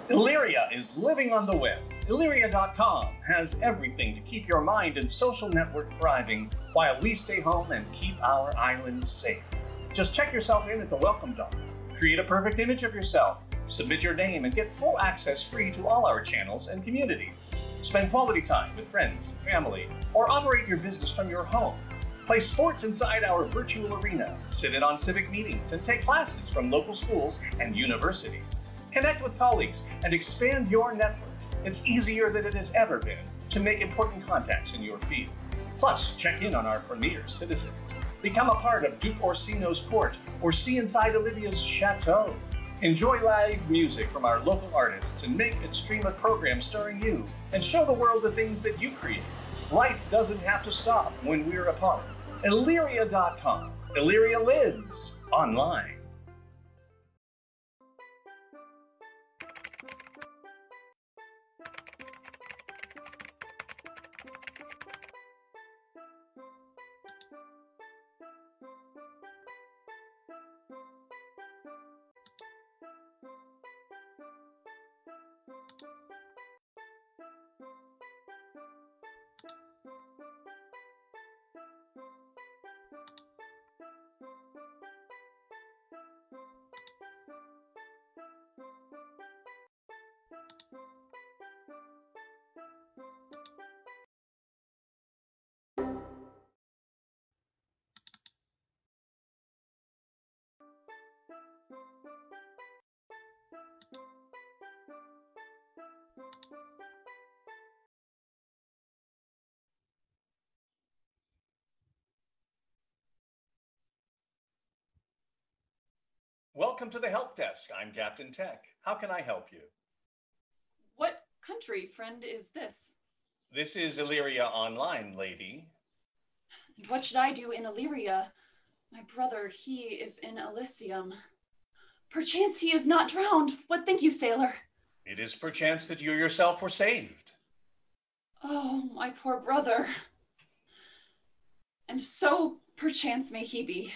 Illyria is living on the web. Illyria.com has everything to keep your mind and social network thriving while we stay home and keep our island safe. Just check yourself in at the welcome dock. Create a perfect image of yourself. Submit your name and get full access free to all our channels and communities. Spend quality time with friends and family, or operate your business from your home. Play sports inside our virtual arena, sit in on civic meetings, and take classes from local schools and universities. Connect with colleagues and expand your network. It's easier than it has ever been to make important contacts in your field. Plus, check in on our premier citizens. Become a part of Duke Orsino's court or see inside Olivia's chateau. Enjoy live music from our local artists and make and stream a program starring you and show the world the things that you create. Life doesn't have to stop when we're apart. Illyria.com. Illyria lives online. Welcome to the help desk. I'm Captain Tech. How can I help you? What country, friend, is this? This is Illyria Online, lady. And what should I do in Illyria? My brother, he is in Elysium. Perchance he is not drowned. What think you, sailor? It is perchance that you yourself were saved. Oh, my poor brother. And so perchance may he be.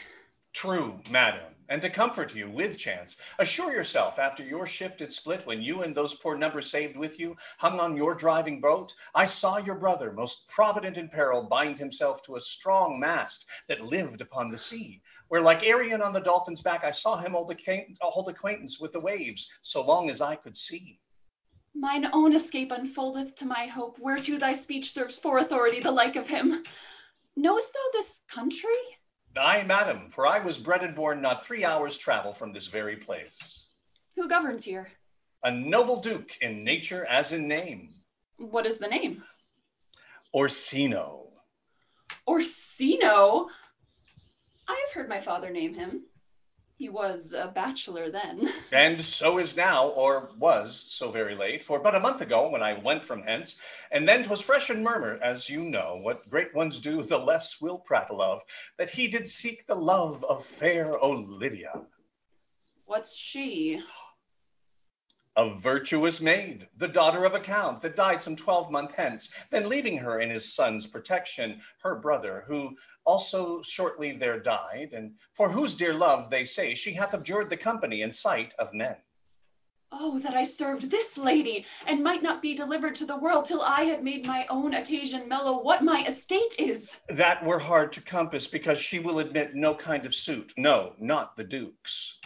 True, madam. And to comfort you with chance, assure yourself after your ship did split when you and those poor numbers saved with you hung on your driving boat, I saw your brother, most provident in peril, bind himself to a strong mast that lived upon the sea, where like Arion on the dolphin's back, I saw him hold acquaintance with the waves, so long as I could see. Mine own escape unfoldeth to my hope, whereto thy speech serves for authority the like of him. Knowest thou this country? Aye, madam, for I was bred and born not 3 hours' travel from this very place. Who governs here? A noble duke in nature as in name. What is the name? Orsino. Orsino? I have heard my father name him. He was a bachelor then. And so is now, or was so very late, for but a month ago when I went from hence, and then 'twas fresh in murmur, as you know, what great ones do, the less will prattle of, that he did seek the love of fair Olivia. What's she? A virtuous maid, the daughter of a count that died some 12 months hence, then leaving her in his son's protection, her brother, who also shortly there died, and for whose dear love, they say, she hath abjured the company and sight of men. Oh, that I served this lady, and might not be delivered to the world till I had made my own occasion mellow what my estate is. That were hard to compass, because she will admit no kind of suit, no, not the Duke's.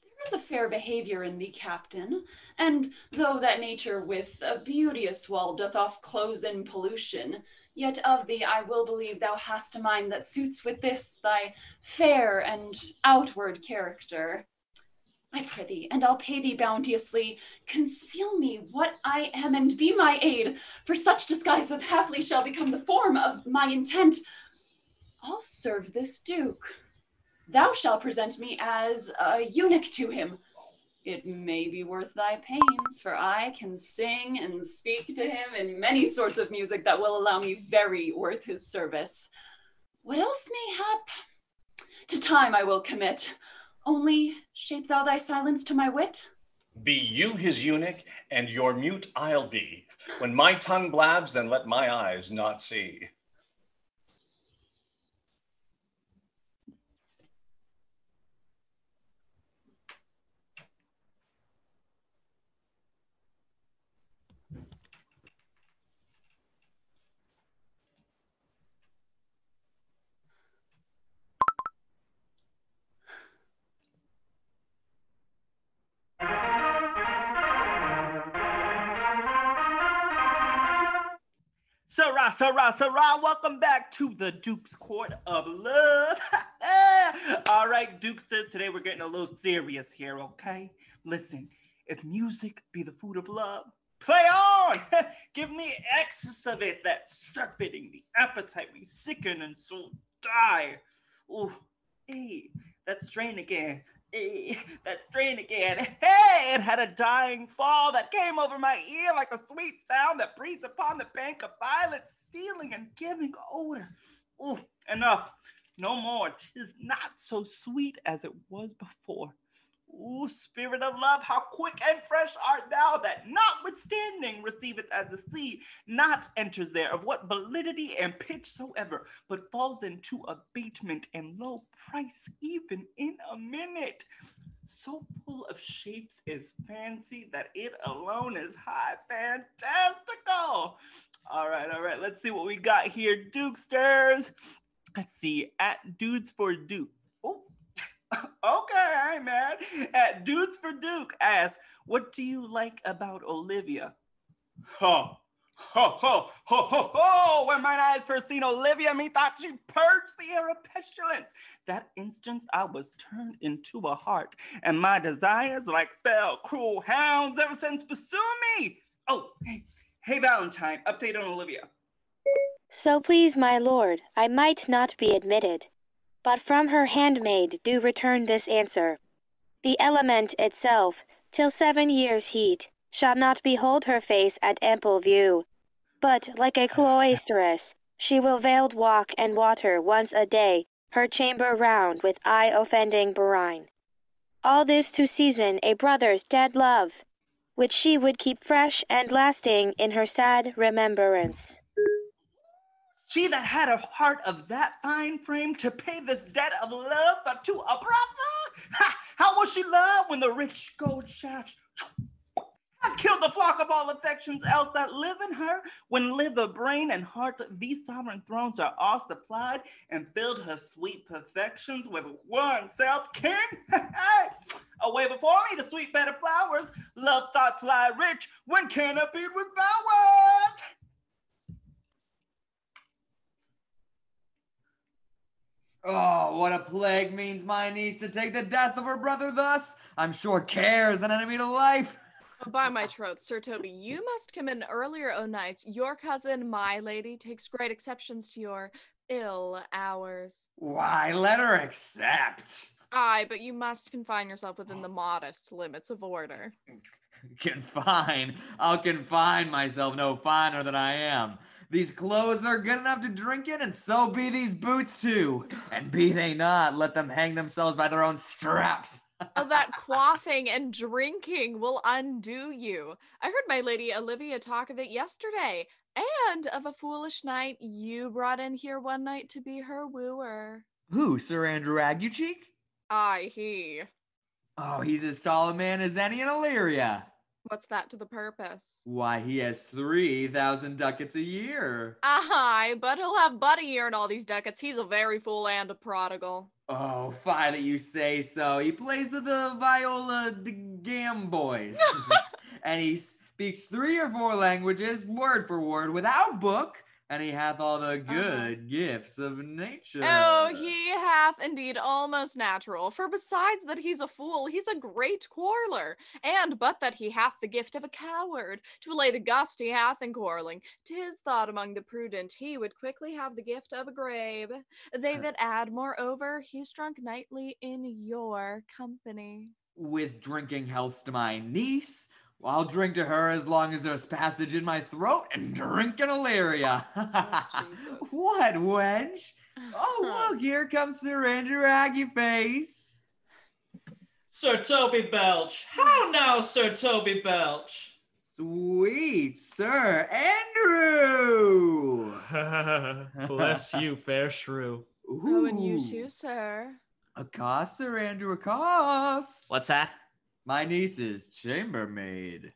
There is a fair behavior in thee, captain, and though that nature with a beauteous wall doth off close in pollution, yet of thee I will believe thou hast a mind that suits with this thy fair and outward character. I prithee, and I'll pay thee bounteously, conceal me what I am and be my aid, for such disguise as haply shall become the form of my intent. I'll serve this duke. Thou shalt present me as a eunuch to him. It may be worth thy pains, for I can sing and speak to him in many sorts of music that will allow me very worth his service. What else mayhap? To time I will commit. Only shape thou thy silence to my wit. Be you his eunuch, and your mute I'll be. When my tongue blabs, then let my eyes not see. Sarah, welcome back to the Duke's Court of Love. All right, Dukesters, today we're getting a little serious here, okay? Listen, if music be the food of love, play on! Give me excess of it, that surfeiting the appetite we sicken and so die. Ooh, hey, that strain again. Hey, that strain again. Hey, it had a dying fall that came over my ear like the sweet sound that breathes upon the bank of violets, stealing and giving odor. Ooh, enough. No more. 'Tis not so sweet as it was before. Ooh, spirit of love, how quick and fresh art thou, that notwithstanding receiveth as the sea, not enters there of what validity and pitch soever, but falls into abatement and low price even in a minute. So full of shapes is fancy that it alone is high fantastical. All right, let's see what we got here, Dukesters. Let's see, at Dudes for Duke. Oh. Okay, I ain't mad. At Dudes for Duke asks, what do you like about Olivia? Ho, ho, ho, ho, ho, ho! When mine eyes first seen Olivia, methought she purged the air of pestilence. That instant I was turned into a hart, and my desires, like fell, cruel hounds, ever since pursue me. Oh, hey, Valentine, update on Olivia. So please, my lord, I might not be admitted. But from her handmaid do return this answer. The element itself, till 7 years' heat, shall not behold her face at ample view. But like a cloisteress, she will veiled walk and water once a day her chamber round with eye-offending brine. All this to season a brother's dead love, which she would keep fresh and lasting in her sad remembrance. She that had a heart of that fine frame to pay this debt of love to a brother? Ha! How will she love when the rich gold shafts have killed the flock of all affections else that live in her? When liver, brain, and heart, these sovereign thrones are all supplied, and filled her sweet perfections with one self-kin? Away before me the sweet bed of flowers, love thoughts lie rich when canopied with bowers. Oh, what a plague means my niece to take the death of her brother thus. I'm sure care is an enemy to life. By my troth, Sir Toby, you must come in earlier o' nights. Your cousin, my lady, takes great exceptions to your ill hours. Why, let her accept. Aye, but you must confine yourself within the modest limits of order. Confine? I'll confine myself no finer than I am. These clothes are good enough to drink in, and so be these boots too. And be they not, let them hang themselves by their own straps. Oh, that quaffing and drinking will undo you. I heard my lady Olivia talk of it yesterday, and of a foolish knight you brought in here one night to be her wooer. Who, Sir Andrew Aguecheek? Aye, he. Oh, he's as tall a man as any in Illyria. What's that to the purpose? Why, he has 3,000 ducats a year. Aye, but he'll have Buddy earn all these ducats. He's a very fool and a prodigal. Oh, fine that you say so. He plays with the Viola the Gamboys. And he speaks 3 or 4 languages, word for word, without book. And he hath all the good gifts of nature. Oh, he hath indeed almost natural. For besides that he's a fool, he's a great quarreler. And but that he hath the gift of a coward, to allay the gust he hath in quarreling, 'tis thought among the prudent he would quickly have the gift of a grave. They that add, moreover, he's drunk nightly in your company. With drinking healths to my niece, I'll drink to her as long as there's passage in my throat and drink in Illyria. Oh, what, wench? Oh, look, here comes Sir Andrew Agueface. Sir Toby Belch. How now, Sir Toby Belch? Sweet Sir Andrew! Bless you, fair shrew. Oh, and you too, sir. Accost, Sir Andrew, accost. What's that? My niece's chambermaid.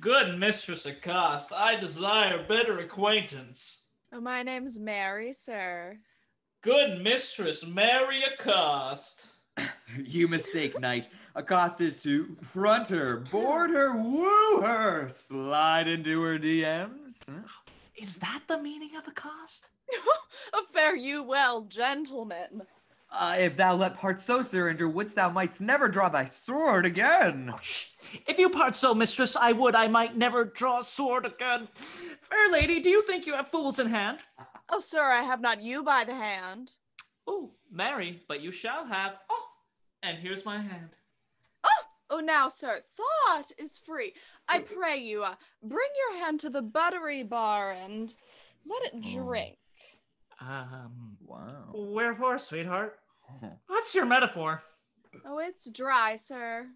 Good Mistress Accost, I desire better acquaintance. Oh, my name's Mary, sir. Good Mistress Mary Accost. You mistake, knight. Accost is to front her, board her, woo her, slide into her DMs. Is that the meaning of accost? Fare you well, gentlemen. If thou let part so, Sir Andrew, wouldst thou mightst never draw thy sword again. If you part so, mistress, I might never draw sword again. Fair lady, do you think you have fools in hand? Oh, sir, I have not you by the hand. Oh, Mary, but you shall have. Oh, and here's my hand. Oh, now, sir, thought is free. I pray you, bring your hand to the buttery bar and let it drink. Wow. Wherefore, sweetheart? What's your metaphor? Oh, it's dry, sir.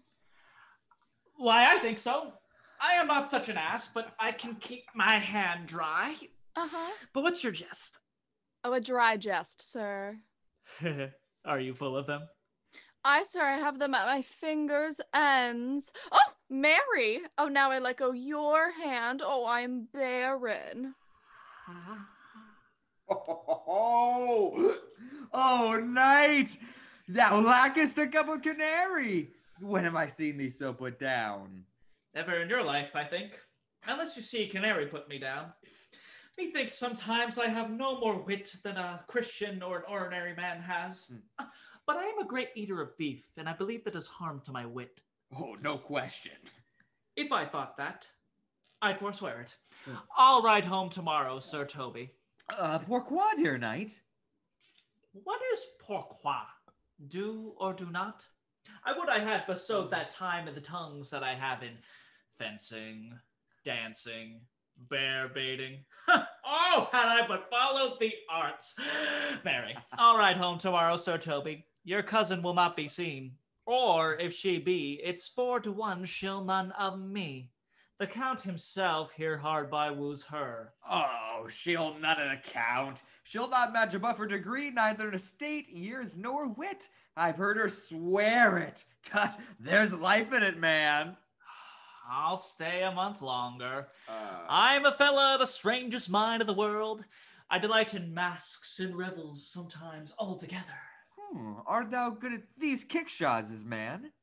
Why, I think so. I am not such an ass, but I can keep my hand dry. Uh-huh. But what's your jest? Oh, a dry jest, sir. Are you full of them? Sir, I have them at my fingers' ends. Oh, Mary! Oh, now I let go your hand. Oh, I'm barren. Oh, knight! Thou lackest a cup of canary! When have I seen thee so put down? Never in your life, I think. Unless you see canary put me down. Methinks sometimes I have no more wit than a Christian or an ordinary man has. But I am a great eater of beef, and I believe that is harm to my wit. Oh, no question. If I thought that, I'd forswear it. I'll ride home tomorrow, Sir Toby. Pourquoi, dear knight? What is pourquoi? Do or do not? I would I had bestowed that time in the tongues that I have in fencing, dancing, bear baiting. Oh, had I but followed the arts. Mary, I'll ride home tomorrow, Sir Toby. Your cousin will not be seen. Or, if she be, it's 4 to 1 she'll none of me. The Count himself here hard by woos her. Oh, she'll none of the Count. She'll not match a buffer degree, neither in estate, years, nor wit. I've heard her swear it. Tut, there's life in it, man. I'll stay a month longer. I'm a fella of the strangest mind of the world. I delight in masks and revels sometimes altogether. Art thou good at these kickshaws, man?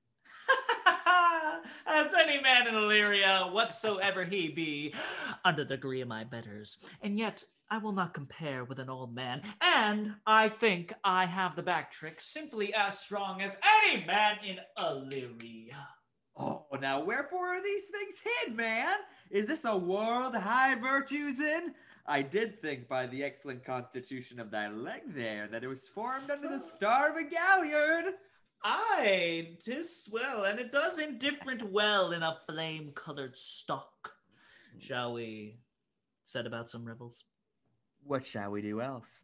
As any man in Illyria, whatsoever he be, under the degree of my betters. And yet, I will not compare with an old man, and I think I have the back trick simply as strong as any man in Illyria. Oh, now wherefore are these things hid, man? Is this a world high virtues in? I did think by the excellent constitution of thy leg there that it was formed under the star of a galliard. Aye, 'tis well, and it does indifferent well in a flame-colored stock. Shall we set about some revels? What shall we do else?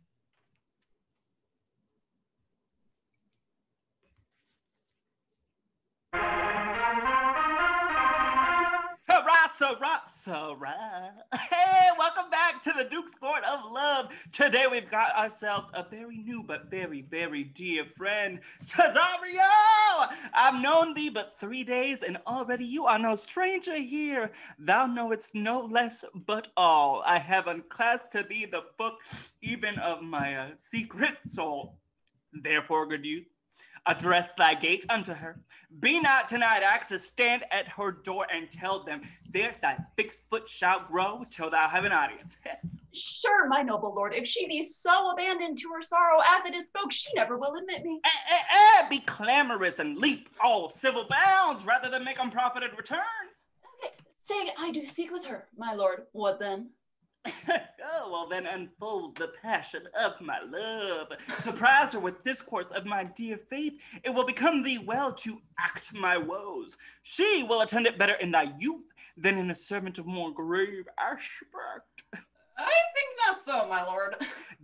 Sarah. Hey, welcome back to the Duke's Court of Love. Today we've got ourselves a very new but very, very dear friend, Cesario. I've known thee but 3 days, and already you are no stranger here. Thou knowest no less but all. I have unclasped to thee the book even of my secret soul. Therefore, good youth, address thy gate unto her. Be not denied access. Stand at her door and tell them, there thy fixed foot shall grow till thou have an audience. Sure, my noble lord, if she be so abandoned to her sorrow as it is spoke, she never will admit me. Be clamorous and leap all civil bounds rather than make unprofited return. Okay, say I do speak with her, my lord. What then? Oh, well then unfold the passion of my love. Surprise her with discourse of my dear faith. It will become thee well to act my woes. She will attend it better in thy youth than in a servant of more grave aspect. I think not so, my lord.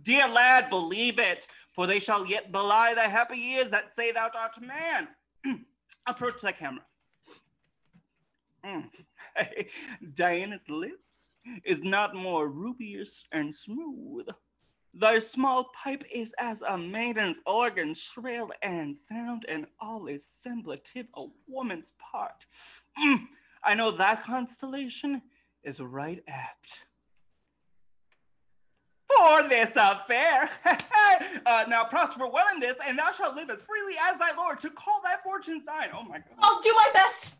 Dear lad, believe it, for they shall yet belie thy happy years that say thou art a man. Approach the camera. Diana's lips is not more rubious and smooth. Thy small pipe is as a maiden's organ, shrill and sound, and all is semblative a woman's part. I know that constellation is right apt for this affair. Now prosper well in this, and thou shalt live as freely as thy lord to call thy fortunes thine. Oh my God. I'll do my best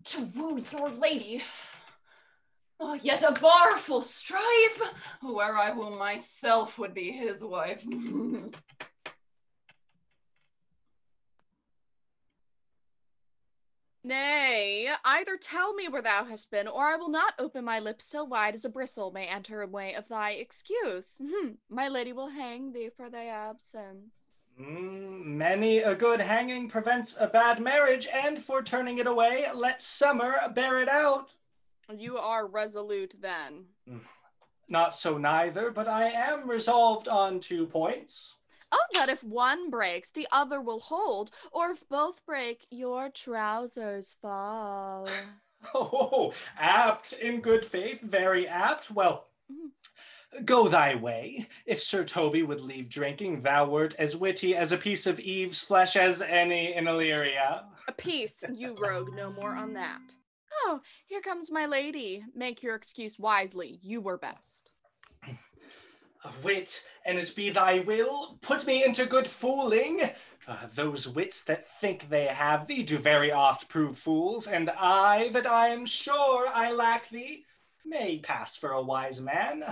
to woo your lady. Oh, yet a barful strife, where I will myself would be his wife. Nay, either tell me where thou hast been, or I will not open my lips so wide as a bristle may enter a way of thy excuse. My lady will hang thee for thy absence. Many a good hanging prevents a bad marriage, and for turning it away, let summer bear it out. You are resolute then. Not so neither, but I am resolved on 2 points. Oh, that if one breaks, the other will hold, or if both break, your trousers fall. Oh, apt in good faith, very apt. Well, go thy way. If Sir Toby would leave drinking, thou wert as witty as a piece of Eve's flesh as any in Illyria. A piece, you rogue, no more on that. Oh, here comes my lady. Make your excuse wisely, you were best. Wit, and it be thy will, put me into good fooling. Those wits that think they have thee do very oft prove fools, and I, that I am sure I lack thee, may pass for a wise man.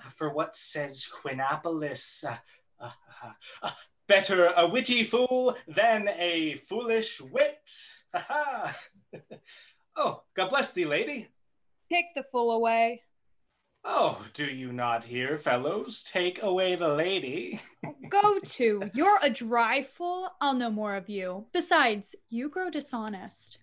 For what says Quinapolis? Better a witty fool than a foolish wit. Oh, God bless thee, lady. Take the fool away. Oh, do you not hear, fellows? Take away the lady. Go to. You're a dry fool. I'll know more of you. Besides, you grow dishonest.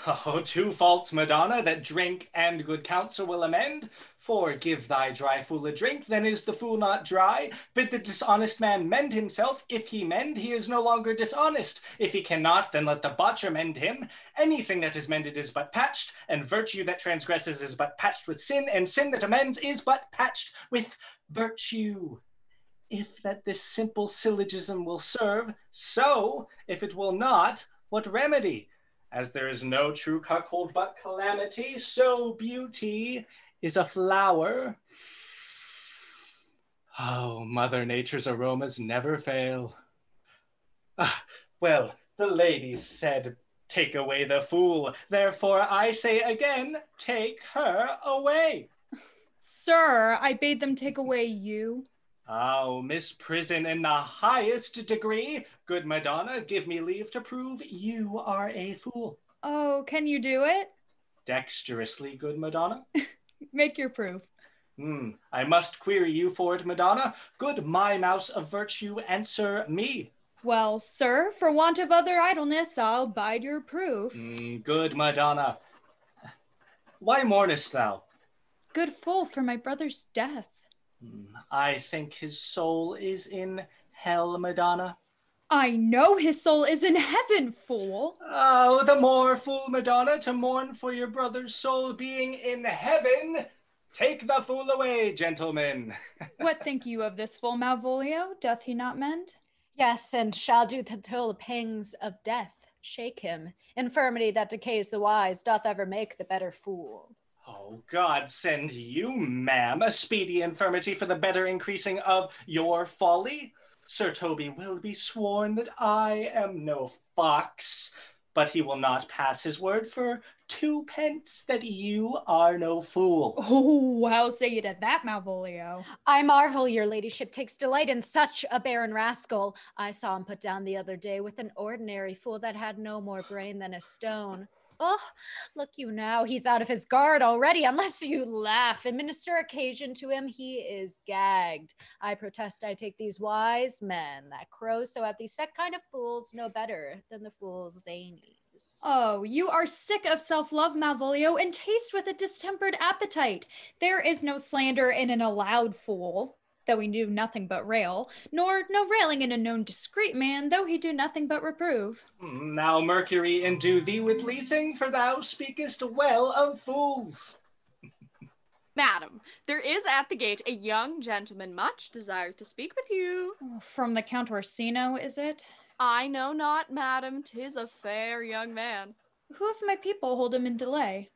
Oh, 2 faults, Madonna, that drink and good counsel will amend. For give thy dry fool a drink, then is the fool not dry. Bid the dishonest man mend himself. If he mend, he is no longer dishonest. If he cannot, then let the botcher mend him. Anything that is mended is but patched, and virtue that transgresses is but patched with sin, and sin that amends is but patched with virtue. If that this simple syllogism will serve, so, if it will not, what remedy? As there is no true cuckold but calamity, so beauty is a flower. Oh, Mother Nature's aromas never fail. Well, the lady said, take away the fool. Therefore, I say again, take her away. Sir, I bade them take away you. Oh, misprison in the highest degree. Good Madonna, give me leave to prove you are a fool. Oh, can you do it? Dexterously, good Madonna. Make your proof. I must query you for it, Madonna. Good my mouse of virtue, answer me. Well, sir, for want of other idleness, I'll bide your proof. Good Madonna. Why mournest thou? Good fool, for my brother's death. I think his soul is in hell, Madonna. I know his soul is in heaven, fool. Oh, the more fool, Madonna, to mourn for your brother's soul being in heaven. Take the fool away, gentlemen. What think you of this fool, Malvolio? Doth he not mend? Yes, and shall do till the pangs of death shake him. Infirmity that decays the wise doth ever make the better fool. Oh, God send you, ma'am, a speedy infirmity for the better increasing of your folly. Sir Toby will be sworn that I am no fox, but he will not pass his word for 2 pence that you are no fool. Oh, how say you to that, Malvolio? I marvel your ladyship takes delight in such a barren rascal. I saw him put down the other day with an ordinary fool that had no more brain than a stone. Oh, look you now, he's out of his guard already. Unless you laugh and minister occasion to him, he is gagged. I protest I take these wise men that crow so at these set kind of fools no better than the fools zanies. Oh, you are sick of self-love, Malvolio, and taste with a distempered appetite. There is no slander in an allowed fool. though he do nothing but rail, nor no railing in a known discreet man, though he do nothing but reprove. Now Mercury endue thee with leasing, for thou speakest well of fools. Madam, there is at the gate a young gentleman much desires to speak with you. Oh, from the Count Orsino, is it? I know not, madam, 'tis a fair young man. Who of my people hold him in delay?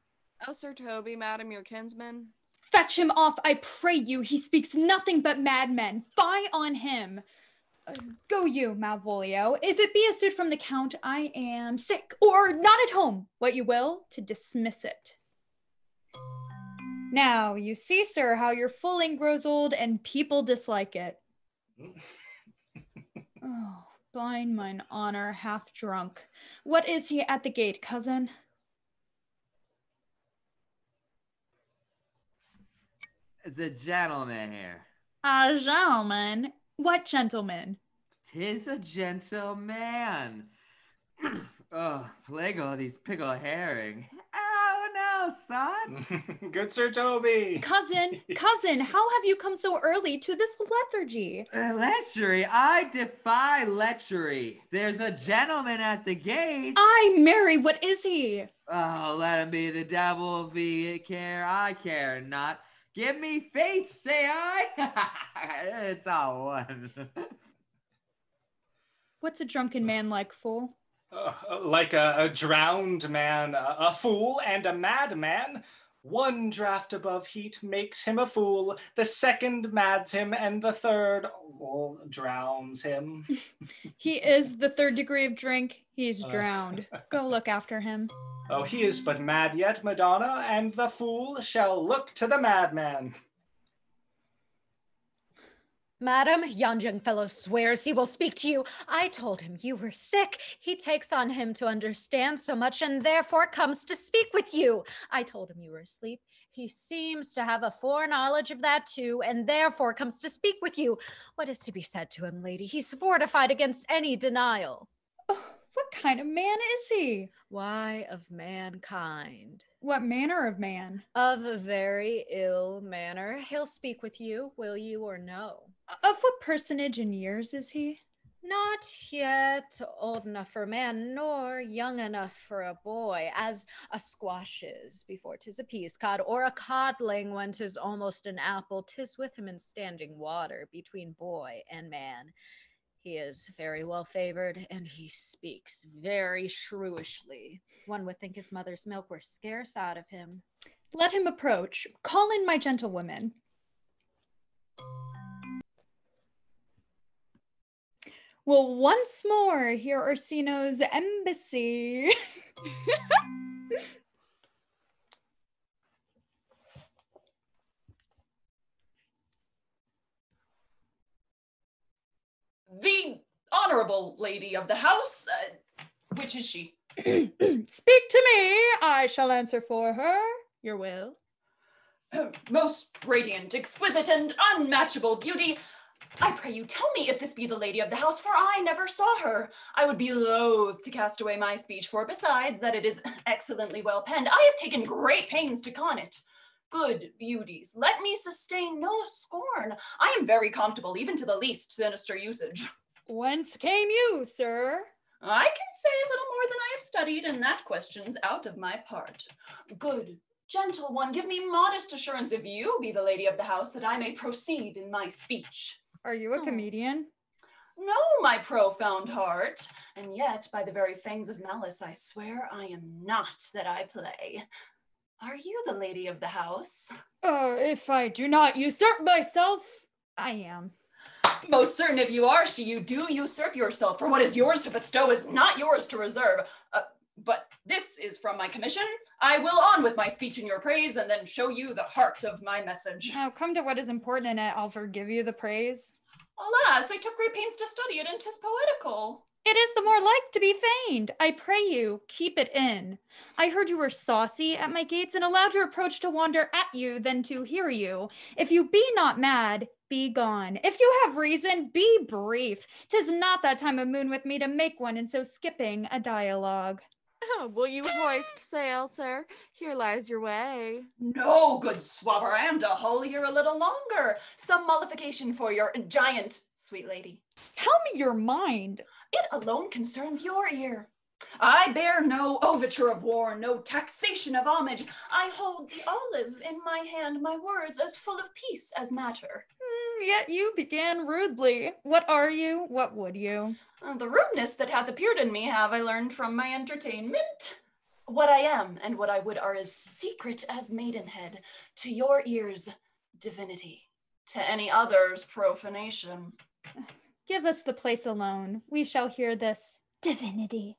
Oh, Sir Toby, madam, your kinsman. Fetch him off, I pray you. He speaks nothing but madmen. Fie on him. Go you, Malvolio. If it be a suit from the Count, I am sick, or not at home, what you will, to dismiss it. Now, you see, sir, how your fooling grows old and people dislike it. Oh, bind mine honor, half drunk. What is he at the gate, cousin? The gentleman here. A gentleman? What gentleman? 'Tis a gentleman. Oh, Plago, these pickled herring. Oh no, son. Good Sir Toby. Cousin, how have you come so early to this lethargy? Lechery? I defy lechery. There's a gentleman at the gate. Ay, Mary, what is he? Oh, let him be the devil be care. I care not. Give me faith, say I. It's all one. What's a drunken man like, fool? Like a drowned man, a fool, and a madman. One draught above heat makes him a fool, the second mads him, and the third drowns him. He is the third degree of drink. He's drowned. Go look after him. Oh, he is but mad yet, Madonna, and the fool shall look to the madman. Madam, yon young fellow swears he will speak to you. I told him you were sick. He takes on him to understand so much and therefore comes to speak with you. I told him you were asleep. He seems to have a foreknowledge of that too, and therefore comes to speak with you. What is to be said to him, lady? He's fortified against any denial. Oh, what kind of man is he? Why, of mankind. What manner of man? Of a very ill manner. He'll speak with you, will you or no? Of what personage in years is he? Not yet old enough for a man, nor young enough for a boy, as a squash is before 'tis a peas cod, or a codling when 'tis almost an apple. 'Tis with him in standing water between boy and man. He is very well favored, and he speaks very shrewishly. One would think his mother's milk were scarce out of him. Let him approach. Call in my gentlewoman. Well, once more, hear Orsino's embassy. The honorable lady of the house, which is she? Speak to me. I shall answer for her. Your will. Most radiant, exquisite, and unmatchable beauty. I pray you tell me if this be the lady of the house, for I never saw her. I would be loath to cast away my speech, for besides that it is excellently well penned, I have taken great pains to con it. Good beauties, let me sustain no scorn. I am very comfortable, even to the least sinister usage. Whence came you, sir? I can say little more than I have studied, and that question's out of my part. Good, gentle one, give me modest assurance if you be the lady of the house, that I may proceed in my speech. Are you a comedian? No, my profound heart, and yet by the very fangs of malice I swear I am not that I play. Are you the lady of the house? If I do not usurp myself, I am. Most certain if you are she, you do usurp yourself, for what is yours to bestow is not yours to reserve. But this is from my commission. I will on with my speech in your praise, and then show you the heart of my message. Now come to what is important in it. I'll forgive you the praise. Alas, I took great pains to study it, and 'tis poetical. It is the more like to be feigned. I pray you, keep it in. I heard you were saucy at my gates, and allowed your approach to wander at you than to hear you. If you be not mad, be gone. If you have reason, be brief. 'Tis not that time of moon with me to make one, and so skipping a dialogue. Will you hoist sail, sir? Here lies your way. No, good swabber, I am to hull here a little longer. Some mollification for your giant, sweet lady. Tell me your mind. It alone concerns your ear. I bear no overture of war, no taxation of homage. I hold the olive in my hand, my words as full of peace as matter. Yet you began rudely. What are you? What would you? The rudeness that hath appeared in me have I learned from my entertainment. What I am and what I would are as secret as maidenhead. To your ears, divinity. To any others, profanation. Give us the place alone. We shall hear this divinity.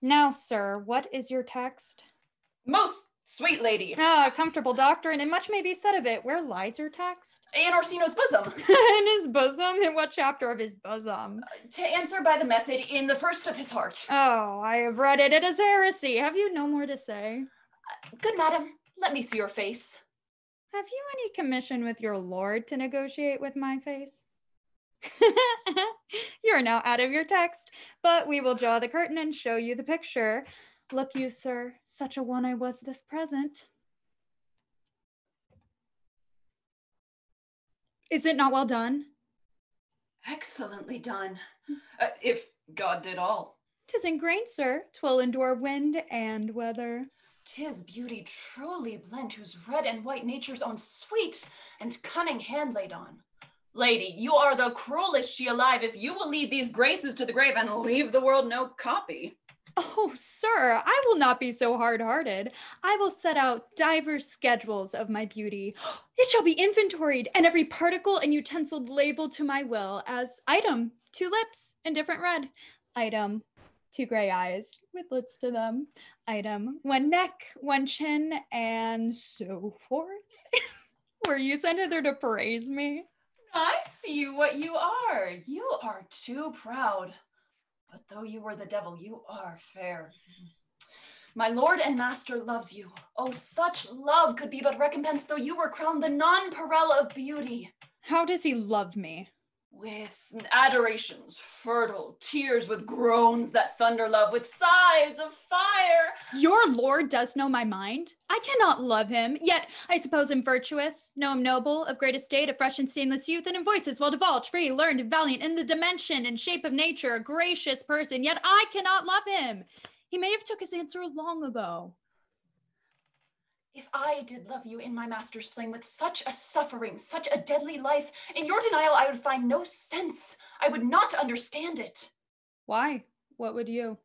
Now, sir, what is your text? Most sweet lady. Comfortable doctrine, and much may be said of it. Where lies your text? In Orsino's bosom. In his bosom? In what chapter of his bosom? To answer by the method, in the first of his heart. Oh, I have read it. It is heresy. Have you no more to say? Good madam, let me see your face. Have you any commission with your lord to negotiate with my face? You're now out of your text, but we will draw the curtain and show you the picture. Look you, sir, such a one I was this present. Is it not well done? Excellently done. If God did all. 'Tis ingrained, sir. 'Twill endure wind and weather. 'Tis beauty truly blent, whose red and white nature's own sweet and cunning hand laid on. Lady, you are the cruelest she alive if you will lead these graces to the grave and leave the world no copy. Oh, sir, I will not be so hard-hearted. I will set out divers schedules of my beauty. It shall be inventoried, and every particle and utensil labeled to my will as item, 2 lips, indifferent red. Item, 2 gray eyes with lips to them. Item, 1 neck, 1 chin, and so forth. Were you sent hither to praise me? I see what you are. You are too proud. But though you were the devil, you are fair. My lord and master loves you. Oh, such love could be but recompense, though you were crowned the nonpareil of beauty. How does he love me? With adorations, fertile, tears with groans that thunder love, with sighs of fire. Your lord does know my mind. I cannot love him, yet I suppose him virtuous, know him noble, of great estate, of fresh and stainless youth, and in voices well divulged, free, learned, and valiant, in the dimension and shape of nature, a gracious person, yet I cannot love him. He may have took his answer long ago. If I did love you in my master's flame with such a suffering, such a deadly life, in your denial I would find no sense. I would not understand it. Why? What would you?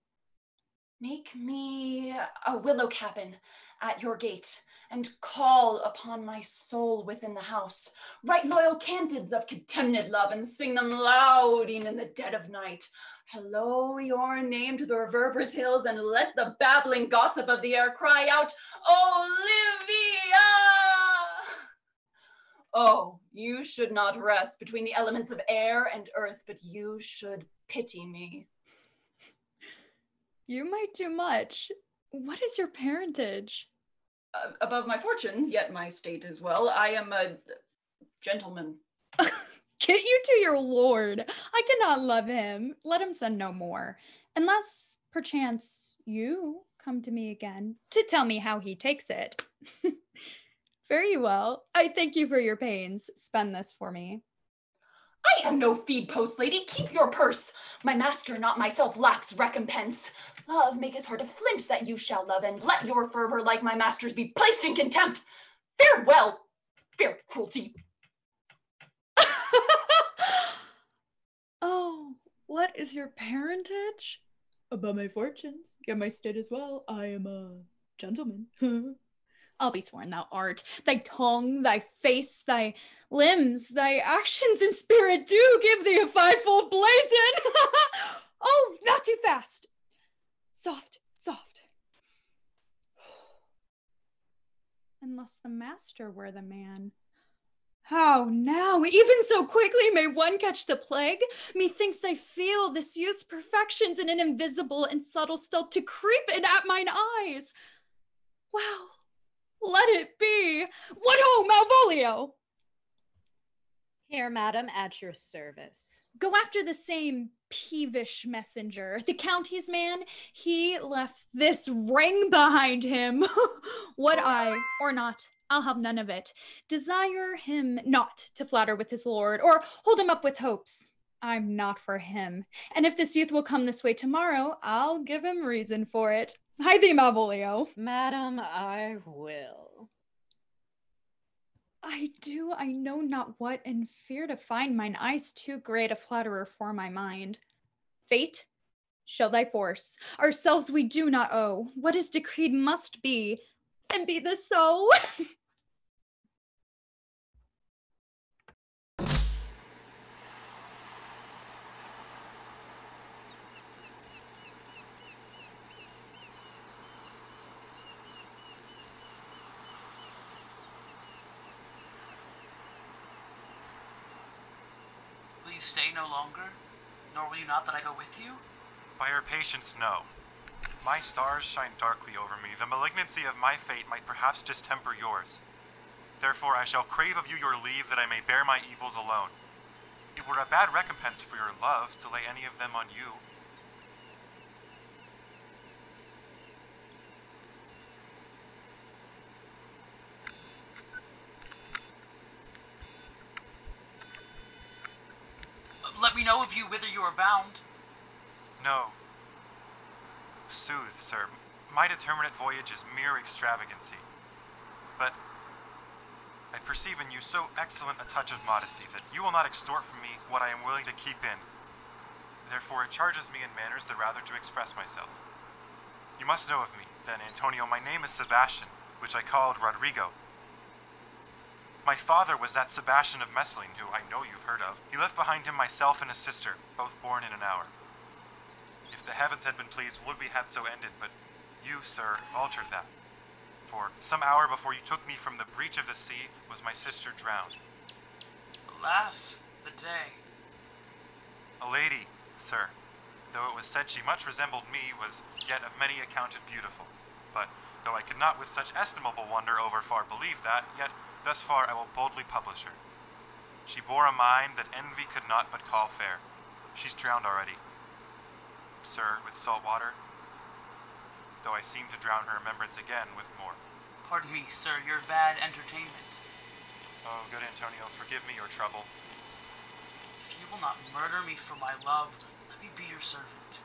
Make me a willow cabin at your gate, and call upon my soul within the house. Write loyal cantids of contemned love, and sing them louding in the dead of night. Hello your name to the reverberate hills, and let the babbling gossip of the air cry out, Olivia! Oh, you should not rest between the elements of air and earth, but you should pity me. You might do much. What is your parentage? Above my fortunes, yet my state is well. I am a gentleman. Get you to your lord. I cannot love him. Let him send no more. Unless, perchance, you come to me again to tell me how he takes it. Very well. I thank you for your pains. Spend this for me. I am no feed post, lady. Keep your purse. My master, not myself, lacks recompense. Love make his heart a flint that you shall love, and let your fervor, like my master's, be placed in contempt. Farewell, fair cruelty. Oh, what is your parentage? Above my fortunes, yet my state as well. I am a gentleman. I'll be sworn thou art. Thy tongue, thy face, thy limbs, thy actions and spirit do give thee a fivefold blazon. Oh, not too fast. Soft, soft. Unless the master were the man. How now, even so quickly may one catch the plague? Methinks I feel this youth's perfections in an invisible and subtle stealth to creep in at mine eyes. Well, let it be. What ho, Malvolio? Here, madam, at your service. Go after the same peevish messenger. The county's man, he left this ring behind him. What I, or not, I'll have none of it. Desire him not to flatter with his lord, or hold him up with hopes. I'm not for him. And if this youth will come this way tomorrow, I'll give him reason for it. Hide thee, Malvolio. Madam, I will. I do, I know not what, and fear to find mine eyes too great a flatterer for my mind. Fate, show thy force. Ourselves we do not owe. What is decreed must be, and be this so. Will you stay no longer? Nor will you not that I go with you? By your patience, no. My stars shine darkly over me. The malignancy of my fate might perhaps distemper yours. Therefore I shall crave of you your leave that I may bear my evils alone. It were a bad recompense for your love to lay any of them on you. Let me know of you whither you are bound. No. Sooth, sir, my determinate voyage is mere extravagancy. But I perceive in you so excellent a touch of modesty that you will not extort from me what I am willing to keep in. Therefore it charges me in manners the rather to express myself. You must know of me, then, Antonio, my name is Sebastian, which I called Rodrigo. My father was that Sebastian of Mesling, who I know you've heard of. He left behind him myself and a sister, both born in an hour. If the heavens had been pleased, would we had so ended, but you, sir, altered that. For some hour before you took me from the breach of the sea, was my sister drowned. Alas, the day. A lady, sir, though it was said she much resembled me, was yet of many accounted beautiful. But, though I could not with such estimable wonder over far believe that, yet thus far I will boldly publish her. She bore a mind that envy could not but call fair. She's drowned already. Sir, with salt water, though I seem to drown her remembrance again with more. Pardon me, sir, your bad entertainment. Oh, good Antonio, forgive me your trouble. If you will not murder me for my love, let me be your servant.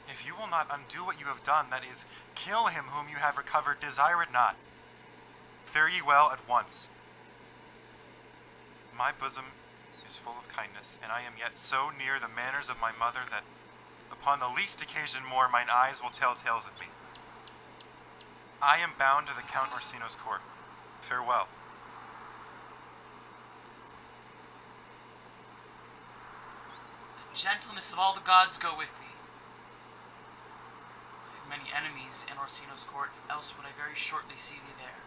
If you will not undo what you have done, that is, kill him whom you have recovered, desire it not. Fare ye well at once. My bosom is full of kindness, and I am yet so near the manners of my mother that upon the least occasion more mine eyes will tell tales of me. I am bound to the Count Orsino's court. Farewell. The gentleness of all the gods go with thee. I have many enemies in Orsino's court, else would I very shortly see thee there.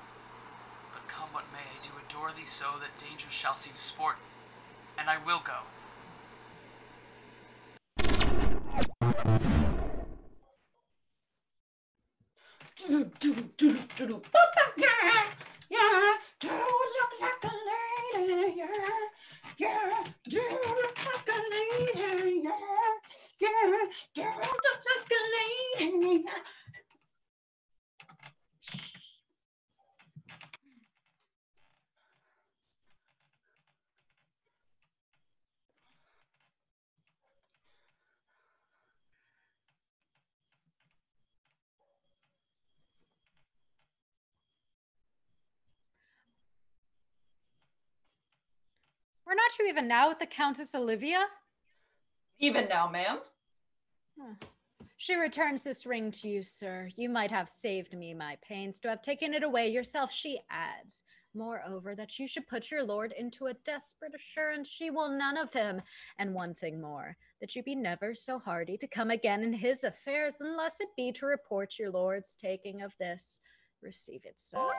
But come what may, I do adore thee so that danger shall seem sport, and I will go. Yeah, do look like a lady, yeah, do look like a lady, yeah, do look like a lady, We're not you even now with the Countess Olivia? Even now, ma'am. She returns this ring to you, sir. You might have saved me my pains to have taken it away yourself, she adds. Moreover, that you should put your lord into a desperate assurance she will none of him. And one thing more, that you be never so hardy to come again in his affairs, unless it be to report your lord's taking of this. Receive it so.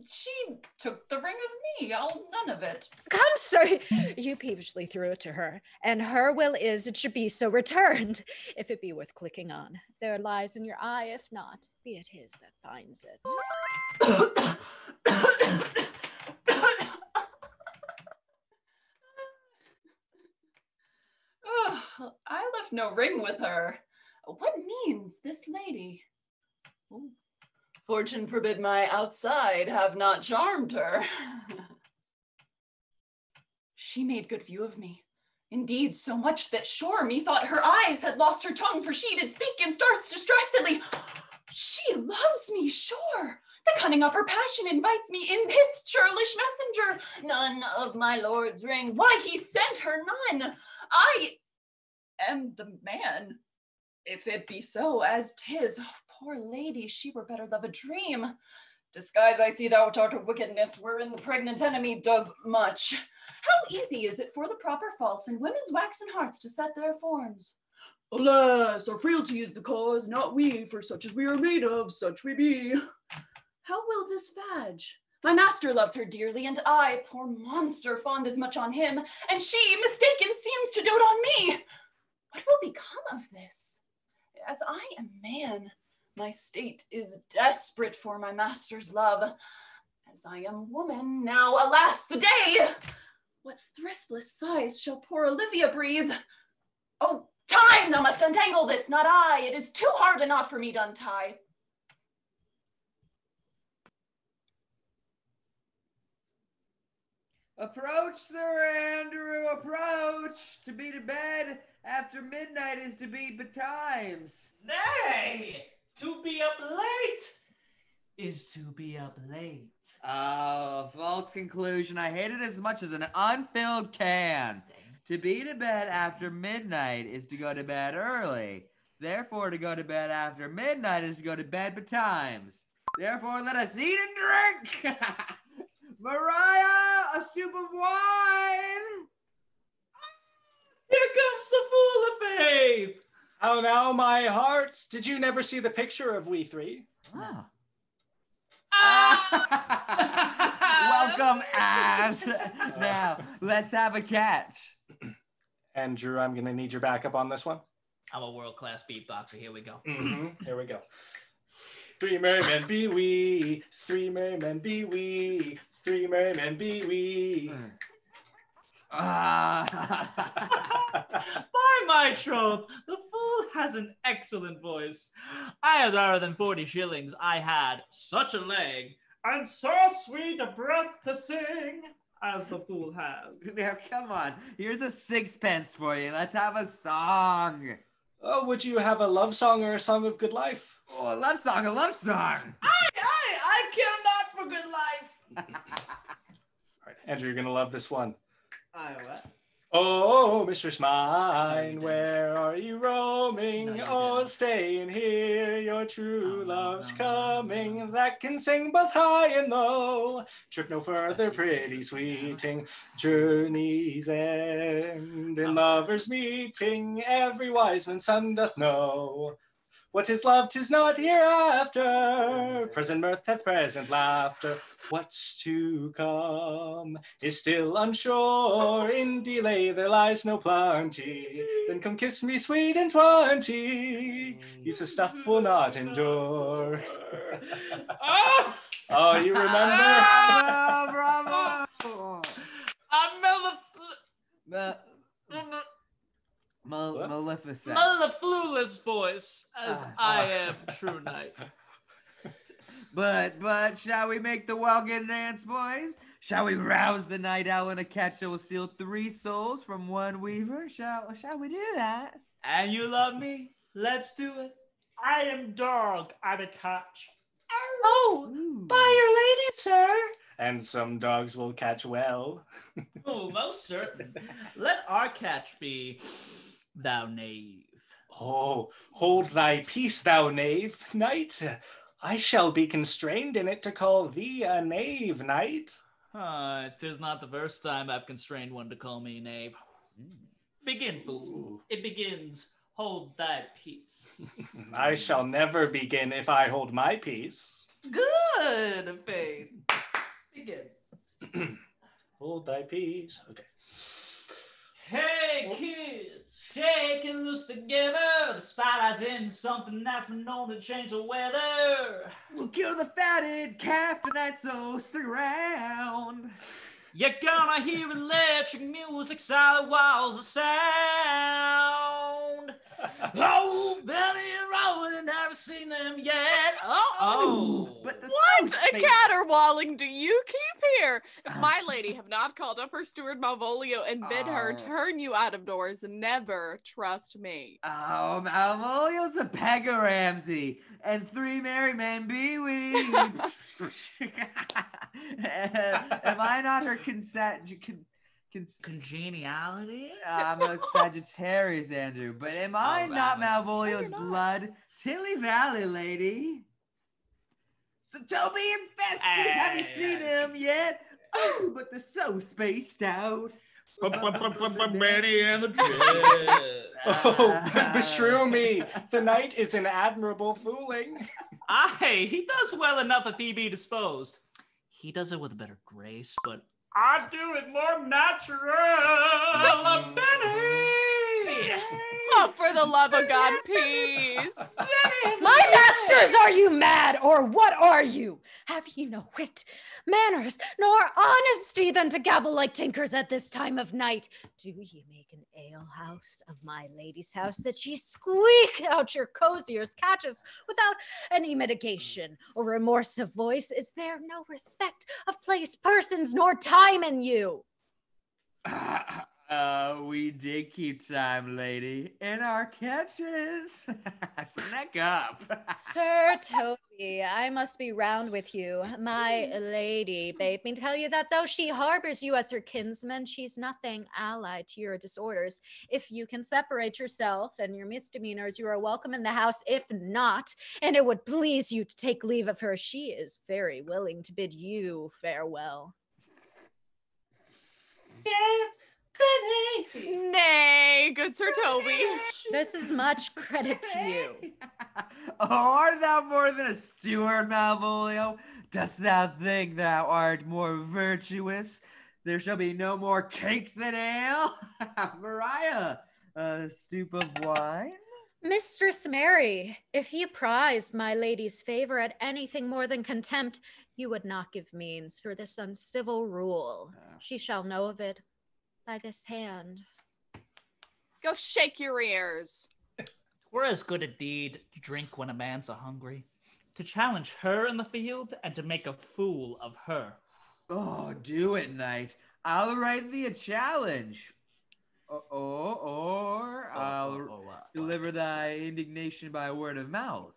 She took the ring of me, I'll none of it. Come, sir, you peevishly threw it to her, and her will is it should be so returned, if it be worth clicking on. There lies in your eye, if not, be it his that finds it. no ring with her. What means this lady? Ooh. Fortune forbid my outside have not charmed her. She made good view of me. Indeed, so much that sure methought her eyes had lost her tongue, for she did speak and starts distractedly. She loves me, sure. The cunning of her passion invites me in this churlish messenger. None of my lord's ring. Why, he sent her none. I am the man. If it be so as 'tis, oh, poor lady, she were better love a dream. Disguise I see thou art a wickedness, wherein the pregnant enemy does much. How easy is it for the proper false in women's waxen hearts to set their forms? Alas, our frailty is the cause, not we, for such as we are made of, such we be. How will this fadge? My master loves her dearly, and I, poor monster, fond as much on him, and she, mistaken, seems to dote on me. What will become of this? As I am man, my state is desperate for my master's love. As I am woman, now alas the day! What thriftless sighs shall poor Olivia breathe? Oh, time, thou must untangle this, not I. It is too hard a knot for me to untie. Approach, Sir Andrew, approach. To be to bed after midnight is to be betimes. Nay, to be up late is to be up late. Oh, false conclusion. I hate it as much as an unfilled can. To be to bed after midnight is to go to bed early. Therefore, to go to bed after midnight is to go to bed betimes. Therefore, let us eat and drink. Mariah, a stoop of wine. Here comes the fool of faith. How now, my hearts? Did you never see the picture of we three? Ah. Welcome, ass. Now, let's have a catch. Andrew, I'm going to need your backup on this one. I'm a world-class beatboxer. Here we go. Here we go. Three merry be we, three merry be we, three merry be we. By my troth, the fool has an excellent voice. I had rather than 40 shillings. I had such a leg and so sweet a breath to sing as the fool has. Now, come on. Here's a sixpence for you. Let's have a song. Oh, would you have a love song or a song of good life? Oh, a love song, a love song. I care not for good life. All right, Andrew, you're going to love this one. What? Oh, mistress mine, where are you roaming? Oh, stay and hear your true love's coming, that can sing both high and low. Trip no further, pretty sweeting, journey's end in lovers' meeting, every wise man's son doth know. What is love, 'tis not hereafter. Present mirth hath present laughter. What's to come is still unsure. In delay there lies no plenty. Then come kiss me, sweet and 20. Piece of stuff will not endure. Oh, you remember? Bravo! Maleficent. Mellifluous voice, as I am true knight. But shall we make the welkin dance, boys? Shall we rouse the night owl in a catch that will steal 3 souls from one weaver? Shall we do that? And you love me? Let's do it. I am dog, I'm a catch. Oh, Ooh. by your lady, sir. And some dogs will catch well. Oh, most certain. Let our catch be thou knave. Oh, hold thy peace, thou knave, knight. I shall be constrained in it to call thee a knave, knight. 'Tis not the first time I've constrained one to call me knave. Begin, fool. It begins, hold thy peace. I shall never begin if I hold my peace. Good, Faith. Begin. Hold thy peace. Okay. Hey, kids, shake and loose together. The spotlight's in something that's been known to change the weather. We'll kill the fatted calf tonight, so stick around. You're gonna hear electric music, solid walls of sound. Oh, Benny and Rowan, never seen them yet. Oh. But the What so a space- caterwauling do you keep here? If my lady have not called up her steward Malvolio and bid her turn you out of doors, never trust me. Oh, Malvolio's a beggar, Ramsey, and 3 merry men be we. Am I not her Congeniality? I'm a Sagittarius, Andrew, but am I not Malvolio's blood? Tilly Valley, lady. So Toby and Festive, have you seen him yet? Oh, but they're so spaced out. Benny and the Jets. Oh, beshrew me. The knight is an admirable fooling. Aye, he does well enough if he be disposed. He does it with a better grace, but I do it more natural. Benny! Oh, for the love of God, peace. My masters, are you mad, or what are you? Have ye no wit, manners, nor honesty than to gabble like tinkers at this time of night? Do ye make an alehouse of my lady's house that ye squeak out your coziers' catches without any mitigation or remorse of voice? Is there no respect of place, persons, nor time in you? We did keep time, lady, in our catches. Snack up. Sir Toby, I must be round with you. My lady bade me tell you that though she harbors you as her kinsman, she's nothing allied to your disorders. If you can separate yourself and your misdemeanors, you are welcome in the house. If not, and it would please you to take leave of her, she is very willing to bid you farewell. Yes, Benny! Nay, good Sir Toby. This is much credit to you. Oh, art thou more than a steward, Malvolio? Dost thou think thou art more virtuous? There shall be no more cakes and ale. Maia, a stoup of wine? Mistress Mary, if ye prize my lady's favor at anything more than contempt, you would not give means for this uncivil rule. She shall know of it by this hand. Go shake your ears. Twere as good a deed to drink when a man's a-hungry, to challenge her in the field, and to make a fool of her. Oh, do it, knight. I'll write thee a challenge. Or I'll deliver thy indignation by word of mouth.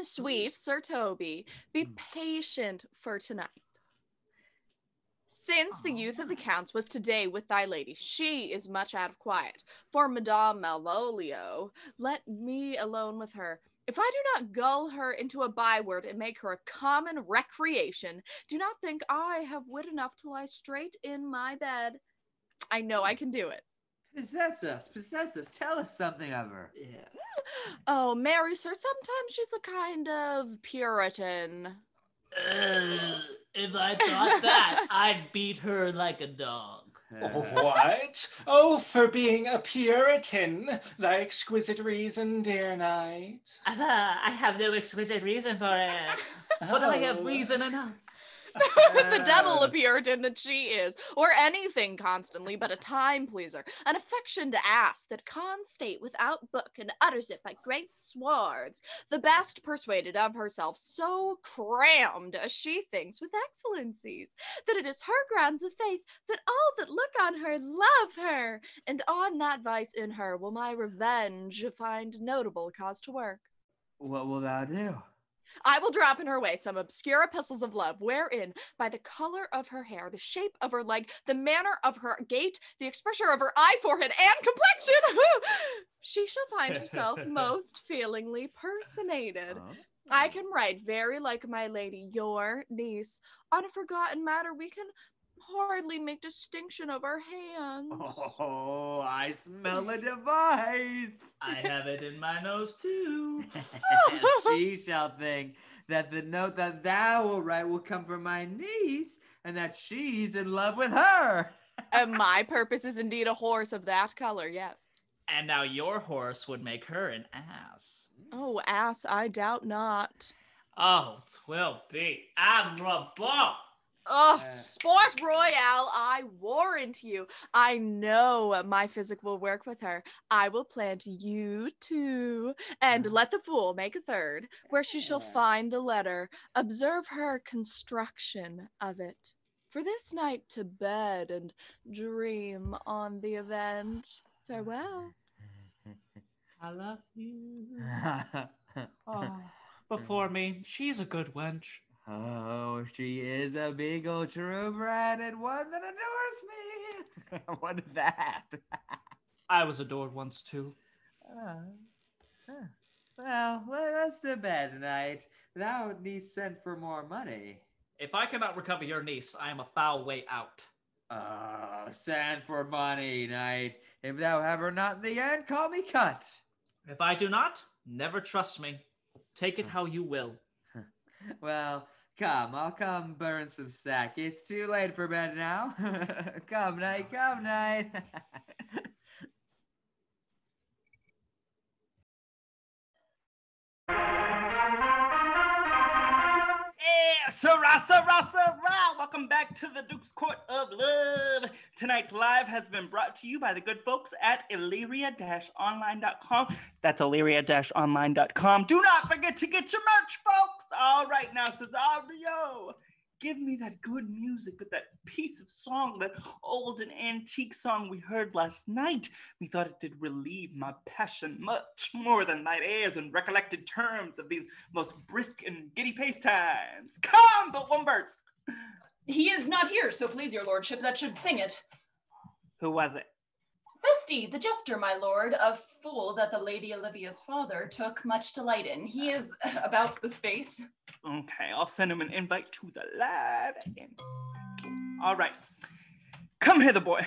Sweet Sir Toby, be patient for tonight. Since the youth of the counts was today with thy lady, she is much out of quiet. For Madame Malvolio, let me alone with her. If I do not gull her into a byword and make her a common recreation, do not think I have wit enough to lie straight in my bed. I know I can do it. Possess us, tell us something of her. Yeah. Oh, Mary, sir, sometimes she's a kind of Puritan. If I thought that, I'd beat her like a dog. What? Oh, for being a Puritan, thy exquisite reason, dear knight. I have no exquisite reason for it. But I have reason enough. The devil a Puritan that she is, or anything constantly but a time pleaser, an affectioned ass that constate without book and utters it by great swords, the best persuaded of herself, so crammed as she thinks with excellencies, that it is her grounds of faith that all that look on her love her, and on that vice in her will my revenge find notable cause to work. What will thou do? I will drop in her way some obscure epistles of love, wherein, by the color of her hair, the shape of her leg, the manner of her gait, the expression of her eye, forehead, and complexion, she shall find herself most feelingly personated. I can write very like my lady, your niece. On a forgotten matter, we can hardly make distinction of our hands. Oh, I smell a device. I have it in my nose too. She shall think that the note that thou will write will come from my niece, and that she's in love with her. And my purpose is indeed a horse of that color, yes. And now your horse would make her an ass. Oh, ass, I doubt not. Oh, 'twill be admirable. Oh, Sport Royale, I warrant you. I know my physic will work with her. I will plant you two, and let the fool make a third, where she shall find the letter, observe her construction of it. For this night to bed and dream on the event. Farewell. I love you. Oh, before me, she's a good wench. Oh, she is a big old true brat and one that adores me. What is that? I was adored once too. Well, let's to bed tonight. Thou needst send for more money. If I cannot recover your niece, I am a foul way out. Send for money, knight. If thou have her not in the end, call me cut. If I do not, never trust me. Take it how you will. Well, come, I'll come burn some sack. It's too late for bed now. Come, knight, come, knight. Sarah! Welcome back to the Duke's Court of Love. Tonight's live has been brought to you by the good folks at Illyria-online.com. That's Illyria-online.com. Do not forget to get your merch, folks. All right, now, Cesario, give me that good music with that piece of song, that old and antique song we heard last night. We thought it did relieve my passion much more than night airs and recollected terms of these most brisk and giddy pace times. Come, but one verse. He is not here, so please your lordship, that should sing it. Who was it? Festi, the jester, my lord, a fool that the Lady Olivia's father took much delight in. He is about the space. Okay, I'll send him an invite to the live. All right. Come hither, boy.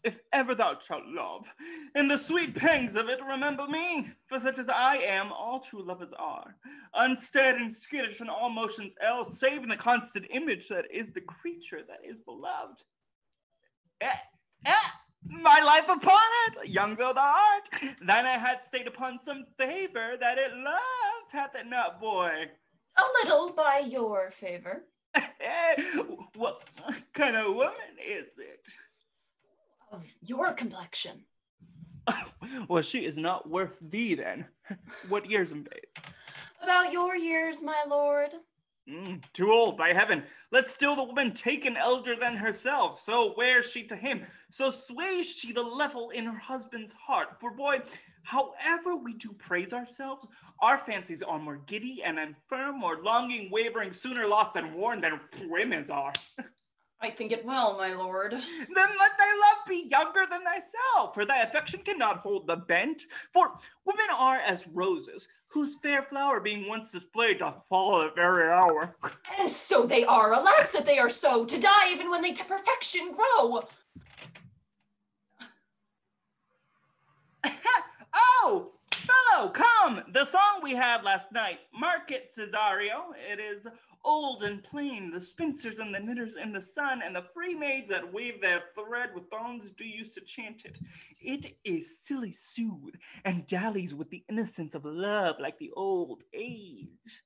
If ever thou shalt love, in the sweet pangs of it remember me, for such as I am, all true lovers are, unstead and skittish in all motions else, save in the constant image that is the creature that is beloved. My life upon it, young though thou art, thine I had stayed upon some favor that it loves, hath it not, boy? A little by your favor. What kind of woman is it? Of your complexion. Well, she is not worth thee then. What years in babe? About your years, my lord. Too old, by heaven. Let still the woman take an elder than herself. So wears she to him. So sways she the level in her husband's heart. For boy, however we do praise ourselves, our fancies are more giddy and infirm, more longing, wavering, sooner lost and worn than women's are. I think it well, my lord. Then let thy love be younger than thyself, for thy affection cannot hold the bent. For women are as roses, whose fair flower being once displayed doth fall at very hour. And so they are, alas that they are so, to die even when they to perfection grow. Oh, fellow, come! The song we had last night. Mark it, Cesario. It is old and plain. The spincers and the knitters in the sun, and the free maids that weave their thread with bones do use to chant it. It is silly soothe, and dallies with the innocence of love like the old age.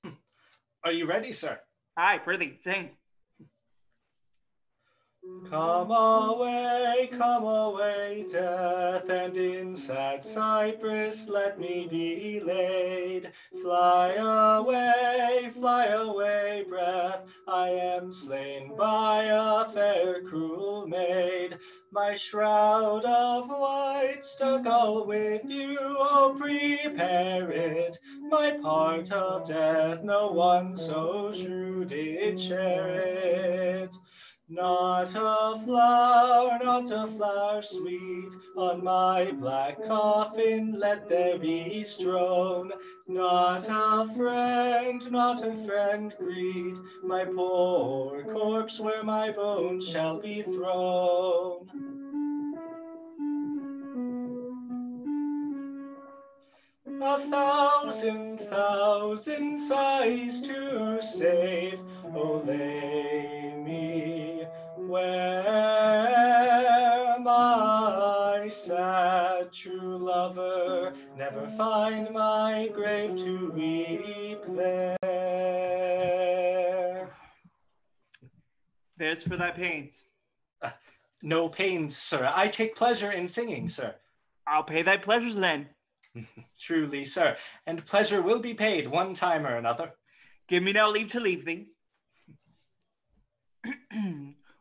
Are you ready, sir? Aye, prithee, sing. Come away, death, and in sad cypress let me be laid. Fly away, breath, I am slain by a fair cruel maid. My shroud of white stuck all with you, oh prepare it. My part of death no one so true did share it. Not a flower sweet, on my black coffin let there be strown. Not a friend greet my poor corpse where my bones shall be thrown. A thousand sighs to save, oh lay me where my sad true lover never find my grave to weep there. Here's for thy pains. No pains, sir. I take pleasure in singing, sir. I'll pay thy pleasures then. Truly, sir, and pleasure will be paid one time or another. Give me now leave to leave thee.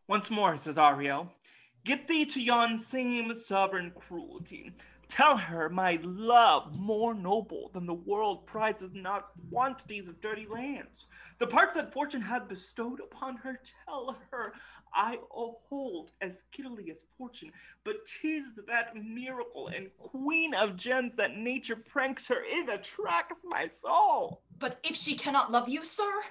Once more, Cesario, get thee to yon same sovereign cruelty. Tell her my love more noble than the world prizes not quantities of dirty lands. The parts that fortune hath bestowed upon her, tell her I hold as giddily as fortune, but 'tis that miracle and queen of gems that nature pranks her in attracts my soul. But if she cannot love you, sir?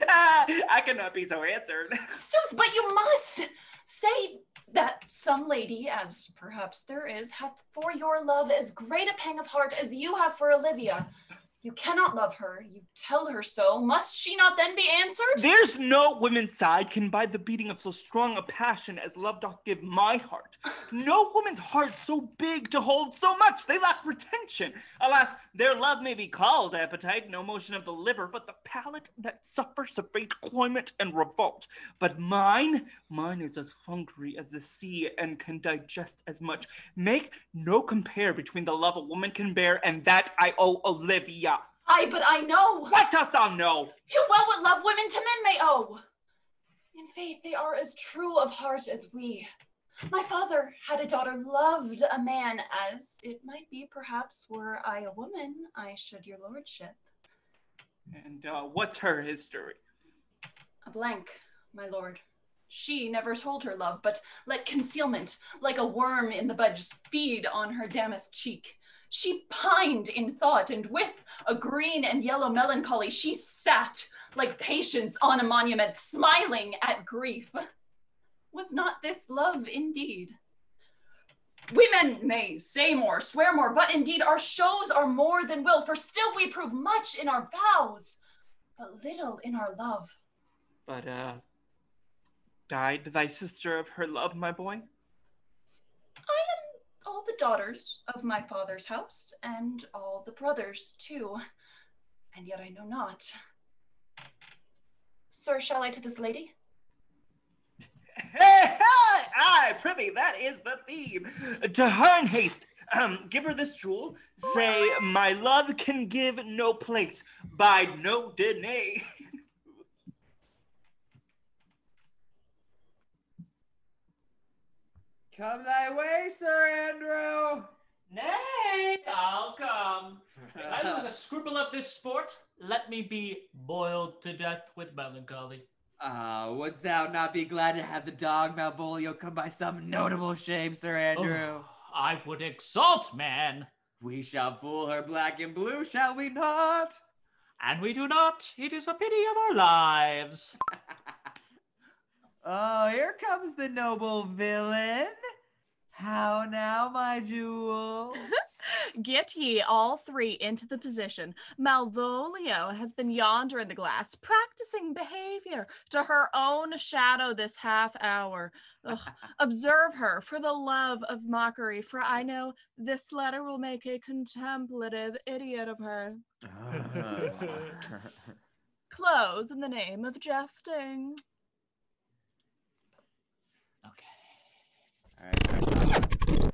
I cannot be so answered. Sooth, but you must! Say that some lady, as perhaps there is, hath for your love as great a pang of heart as you have for Olivia. You cannot love her. You tell her so. Must she not then be answered? There's no woman's side can buy the beating of so strong a passion as love doth give my heart. No woman's heart so big to hold so much. They lack retention. Alas, their love may be called appetite, no motion of the liver, but the palate that suffers a great climate and revolt. But mine is as hungry as the sea and can digest as much. Make no compare between the love a woman can bear and that I owe Olivia. Aye, but I know. What dost thou know? Too well what love women to men may owe. In faith, they are as true of heart as we. My father had a daughter, loved a man, as it might be, perhaps, were I a woman, I should your lordship. And what's her history? A blank, my lord. She never told her love, but let concealment, like a worm in the budge, feed on her damask cheek. She pined in thought, and with a green and yellow melancholy, she sat like Patience on a monument, smiling at grief. Was not this love indeed? Women may say more, swear more, but indeed our shows are more than will, for still we prove much in our vows, but little in our love. But, died thy sister of her love, my boy? All the daughters of my father's house, and all the brothers too, and yet I know not. Sir, shall I to this lady? Hey, aye, prithee, that is the theme. To her in haste, give her this jewel, say, my love can give no place, bide no denay. Come thy way, Sir Andrew. Nay, I'll come. If I lose a scruple of this sport, let me be boiled to death with melancholy. Wouldst thou not be glad to have the dog Malvolio come by some notable shame, Sir Andrew? Oh, I would exalt, man. We shall fool her black and blue, shall we not? And we do not. It is a pity of our lives. Oh, here comes the noble villain. How now, my jewel? Get ye all three into the position. Malvolio has been yonder in the glass, practicing behavior to her own shadow this half hour. Ugh. Observe her for the love of mockery, for I know this letter will make a contemplative idiot of her. Close in the name of jesting.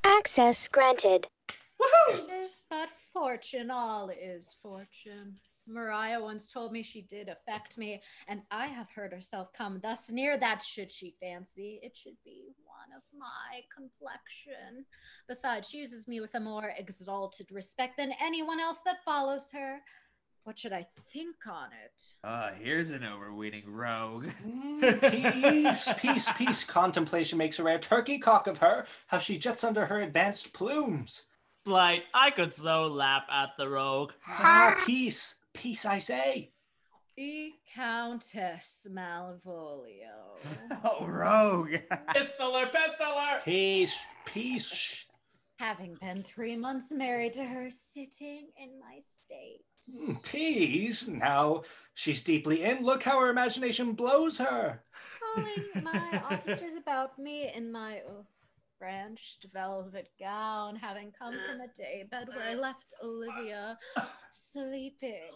Access granted. It is but fortune, all is fortune. Maria once told me she did affect me, and I have heard herself come thus near that should she fancy it should be one of my complexion. Besides, she uses me with a more exalted respect than anyone else that follows her. What should I think on it? Here's an overweening rogue. Peace. Contemplation makes a rare turkey cock of her, how she jets under her advanced plumes. Slight, I could so laugh at the rogue. Peace, I say. The Countess Malvolio. Oh, rogue. Pistoler. Peace. Having been 3 months married to her, sitting in my state. Peace. Now she's deeply in. Look how her imagination blows her. Calling my officers about me in my branched velvet gown, having come from a day bed where I left Olivia sleeping.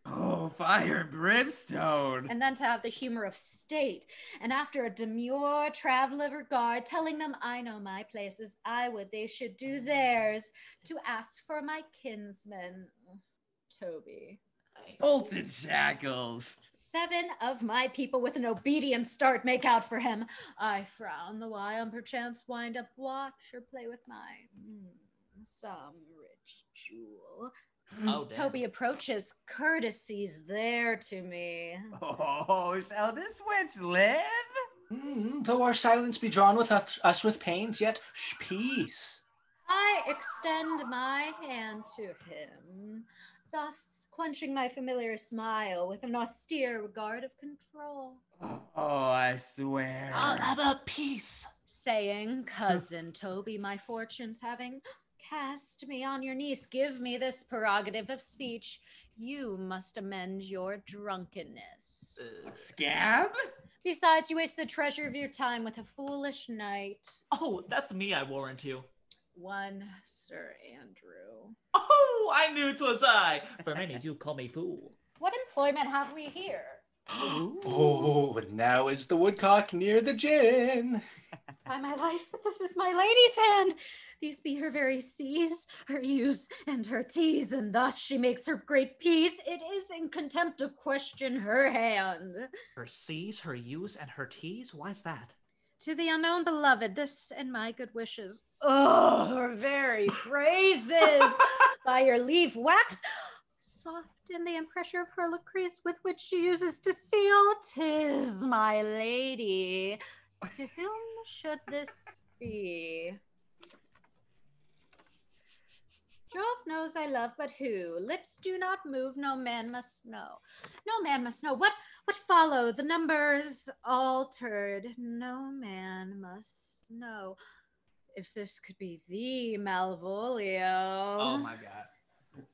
Oh, fire and brimstone. And then to have the humor of state. And after a demure traveler regard, telling them I know my places, I would they should do theirs, to ask for my kinsman, Toby. Bolted shackles. 7 of my people with an obedient start make out for him. I frown the while and perchance wind up watch or play with my some rich jewel. Oh, damn. Toby approaches, courtesies there to me. Oh, shall this wench live? Though our silence be drawn with us with pains, yet peace. I extend my hand to him, thus quenching my familiar smile with an austere regard of control. Oh, I swear. I'll have a peace. Saying, cousin Toby, my fortunes having cast me on your knees, give me this prerogative of speech. You must amend your drunkenness. Scab? Besides, you waste the treasure of your time with a foolish knight. Oh, that's me, I warrant you. One Sir Andrew. Oh, I knew 'twas I, for many do call me fool. What employment have we here? Oh, and now is the woodcock near the gin. By my life, this is my lady's hand. These be her very C's, her U's, and her T's, and thus she makes her great P's. It is in contempt of question her hand. Her C's, her U's, and her T's? Why's that? To the unknown beloved, this and my good wishes. Oh, her very phrases. By your leave, wax soft in the impressure of her lacrease with which she uses to seal. 'Tis my lady. To whom should this be? Jove knows I love, but who? Lips do not move, no man must know. No man must know. What follow? The numbers altered. No man must know. If this could be the Malvolio. Oh my god.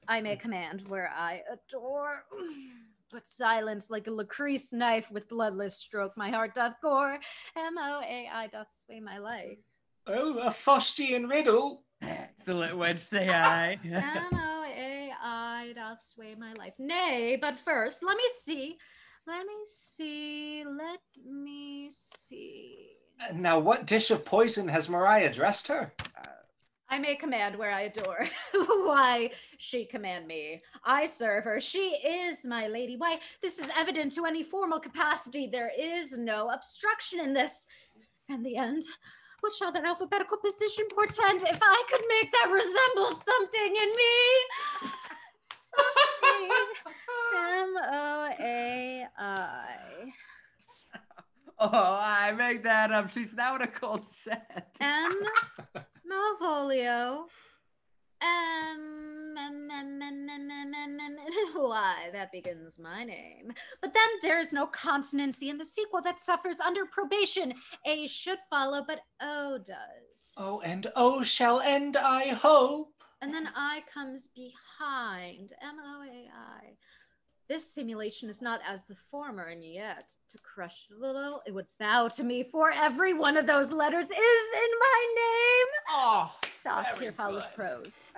I may command where I adore. But silence like a Lacrease knife with bloodless stroke my heart doth gore. MOAI doth sway my life. Oh, a Faustian riddle. Excellent wench, say I. MOAI doth sway my life. Nay, but first, let me see. Now, what dish of poison has Maia dressed her? I may command where I adore. Why, she command me. I serve her. She is my lady. Why, this is evident to any formal capacity. There is no obstruction in this. And the end, what shall that alphabetical position portend if I could make that resemble something in me? MOAI. Oh, I make that up. She's now in a cold set. Malvolio. Why, that begins my name. But then there's no consonancy in the sequel that suffers under probation. A should follow, but O does. Oh, and O shall end, I hope. And then I comes behind. MOAI. This simulation is not as the former, and yet, to crush it a little, it would bow to me, for every one of those letters is in my name. Oh, soft here follows prose.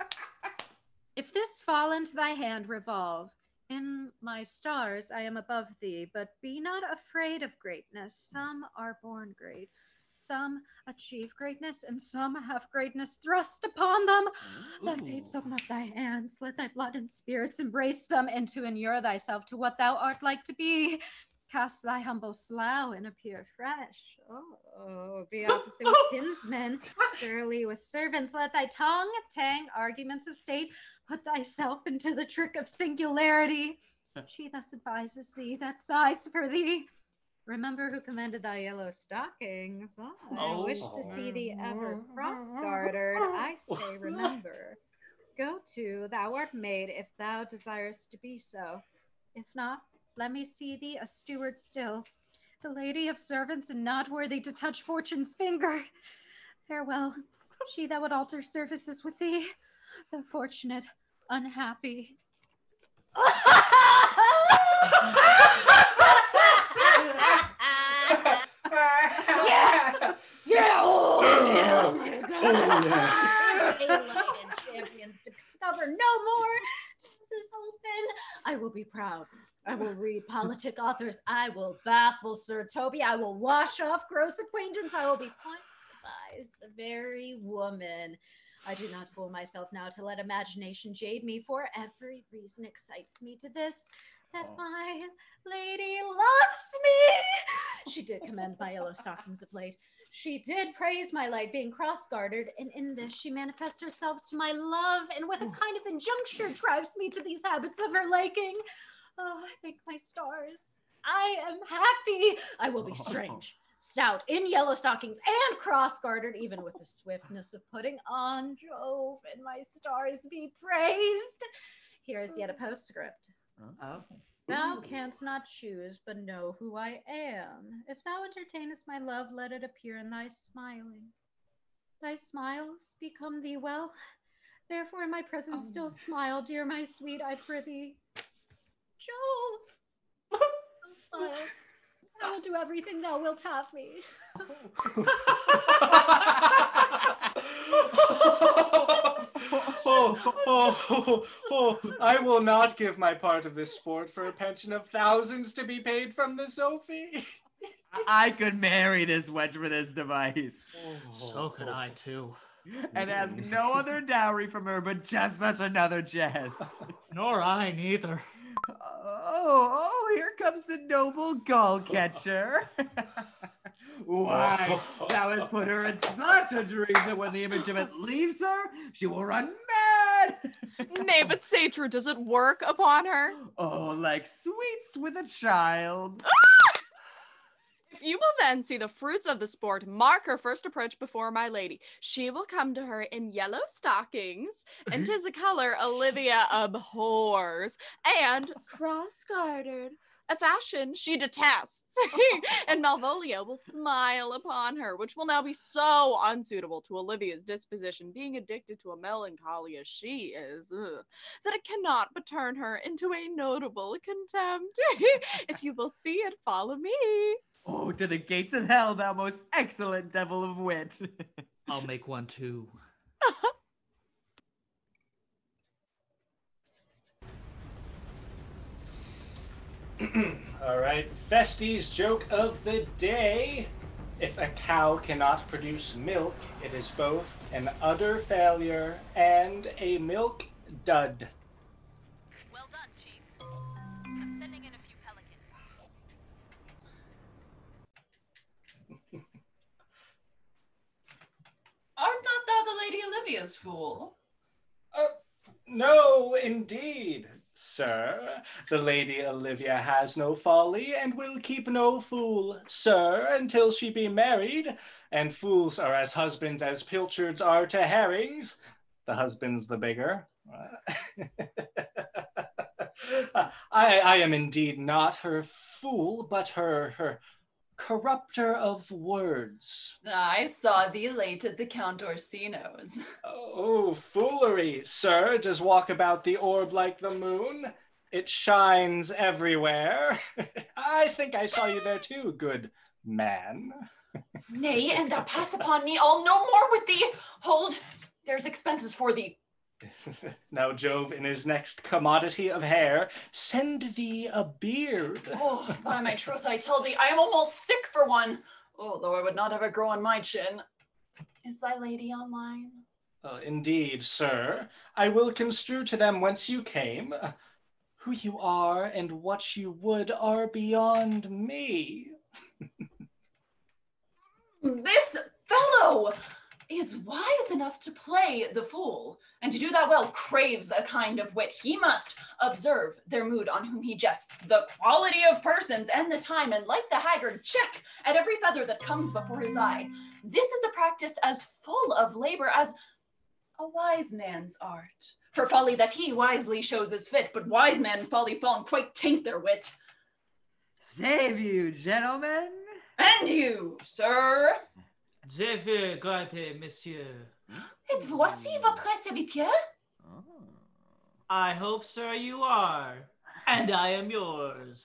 If this fall into thy hand, revolve. In my stars I am above thee, but be not afraid of greatness. Some are born great. Some achieve greatness, and some have greatness thrust upon them. Thy fates open up thy hands, let thy blood and spirits embrace them, and to inure thyself to what thou art like to be. Cast thy humble slough and appear fresh. Oh, be opposite with kinsmen, surly with servants. Let thy tongue tang arguments of state. Put thyself into the trick of singularity. She thus advises thee that sighs for thee. Remember who commanded thy yellow stockings. I wish to see thee ever cross-gartered. I say remember. Go to, thou art made, if thou desirest to be so. If not, let me see thee a steward still, the lady of servants and not worthy to touch fortune's finger. Farewell, she that would alter services with thee, the fortunate, unhappy. Oh my God. Champions discover no more. This is open. I will be be proud. I will read politic authors. I will baffle Sir Toby. I will wash off gross acquaintance. I will be pointed by the very woman. I do not fool myself now to let imagination jade me, for every reason excites me to this, that my lady loves me. She did commend my yellow stockings of late. She did praise my light being cross-gartered, and in this she manifests herself to my love, and with a kind of injuncture drives me to these habits of her liking. Oh, I thank my stars. I am happy. I will be strange, stout, in yellow stockings, and cross-gartered, even with the swiftness of putting on. Jove, and my stars be praised. Here is yet a postscript. Oh. Thou canst not choose, but know who I am. If thou entertainest my love, let it appear in thy smiling. Thy smiles become thee well. Therefore in my presence still smile, dear my sweet, I prithee. Jove! Oh, smile. I will do everything thou wilt have me. I will not give my part of this sport for a pension of thousands to be paid from the Sophie. I could marry this wench for this device. So could I too. And ask no other dowry from her but just such another jest. Nor I neither. Oh, here comes the noble gull catcher. Why, thou hast put her in such a dream that when the image of it leaves her, she will run mad. Nay, but say true, does it work upon her? Oh, like sweets with a child. If you will then see the fruits of the sport, mark her first approach before my lady. She will come to her in yellow stockings, and 'tis a color Olivia abhors, and cross-gartered, a fashion she detests. And Malvolio will smile upon her, which will now be so unsuitable to Olivia's disposition, being addicted to a melancholy as she is, that it cannot but turn her into a notable contempt. If you will see it, follow me. Oh, to the gates of hell, thou most excellent devil of wit. I'll make one too. All right, Festy's joke of the day. If a cow cannot produce milk, it is both an utter failure and a milk dud. Well done, Chief. I'm sending in a few pelicans. Art not thou the Lady Olivia's fool? No, indeed, sir. The Lady Olivia has no folly and will keep no fool, sir, until she be married. And fools are as husbands as pilchards are to herrings. The husband's the bigger. I am indeed not her fool, but her corrupter of words. I saw thee late at the Count Orsino's. Oh, foolery, sir. Just walk about the orb like the moon. It shines everywhere. I think I saw you there too, good man. Nay, and thou pass upon me, I'll no more with thee. Hold, there's expenses for thee. Now Jove, in his next commodity of hair, send thee a beard. Oh, by my troth, I tell thee, I am almost sick for one. Oh, though I would not have it grow on my chin. Is thy lady online? Indeed, sir. I will construe to them whence you came. Who you are and what you would are beyond me. This fellow is wise enough to play the fool, and to do that well craves a kind of wit. He must observe their mood on whom he jests, the quality of persons, and the time, and like the haggard, check at every feather that comes before his eye. This is a practice as full of labor as a wise man's art. For folly that he wisely shows is fit, but wise men folly fallen quite taint their wit. Save you, gentlemen. And you, sir. Je veux garder, monsieur. Et voici votre serviteur? I hope, sir, you are. And I am yours.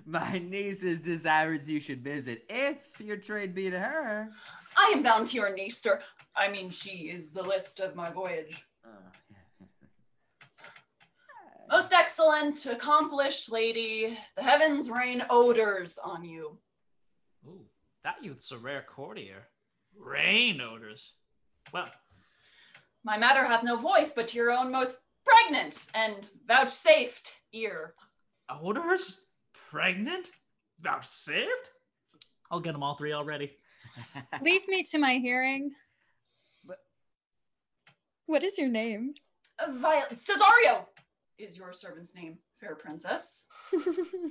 My niece's desires you should visit, if your trade be to her. I am bound to your niece, sir. I mean, she is the list of my voyage. Most excellent, accomplished lady, the heavens rain odors on you. Ooh, that youth's a rare courtier. Rain odors. Well, my matter hath no voice but to your own most pregnant and vouchsafed ear. Odors? Pregnant? Vouchsafed? I'll get them all three already. Leave me to my hearing. What is your name? Cesario is your servant's name, fair princess.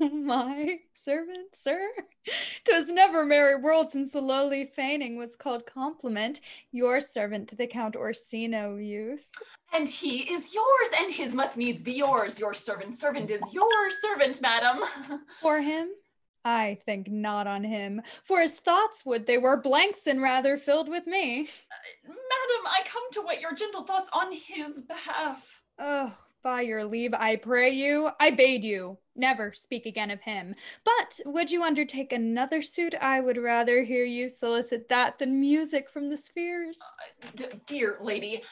My servant, sir? 'Twas never merry world since the lowly feigning was called compliment. Your servant to the Count Orsino, youth. And he is yours, and his must needs be yours. Your servant is your servant, madam. For him? I think not on him, for his thoughts would they were blanks and rather filled with me. Madam, I come to wet your gentle thoughts on his behalf. Oh, by your leave, I pray you, I bade you, never speak again of him. But would you undertake another suit? I would rather hear you solicit that than music from the spheres. Dear lady,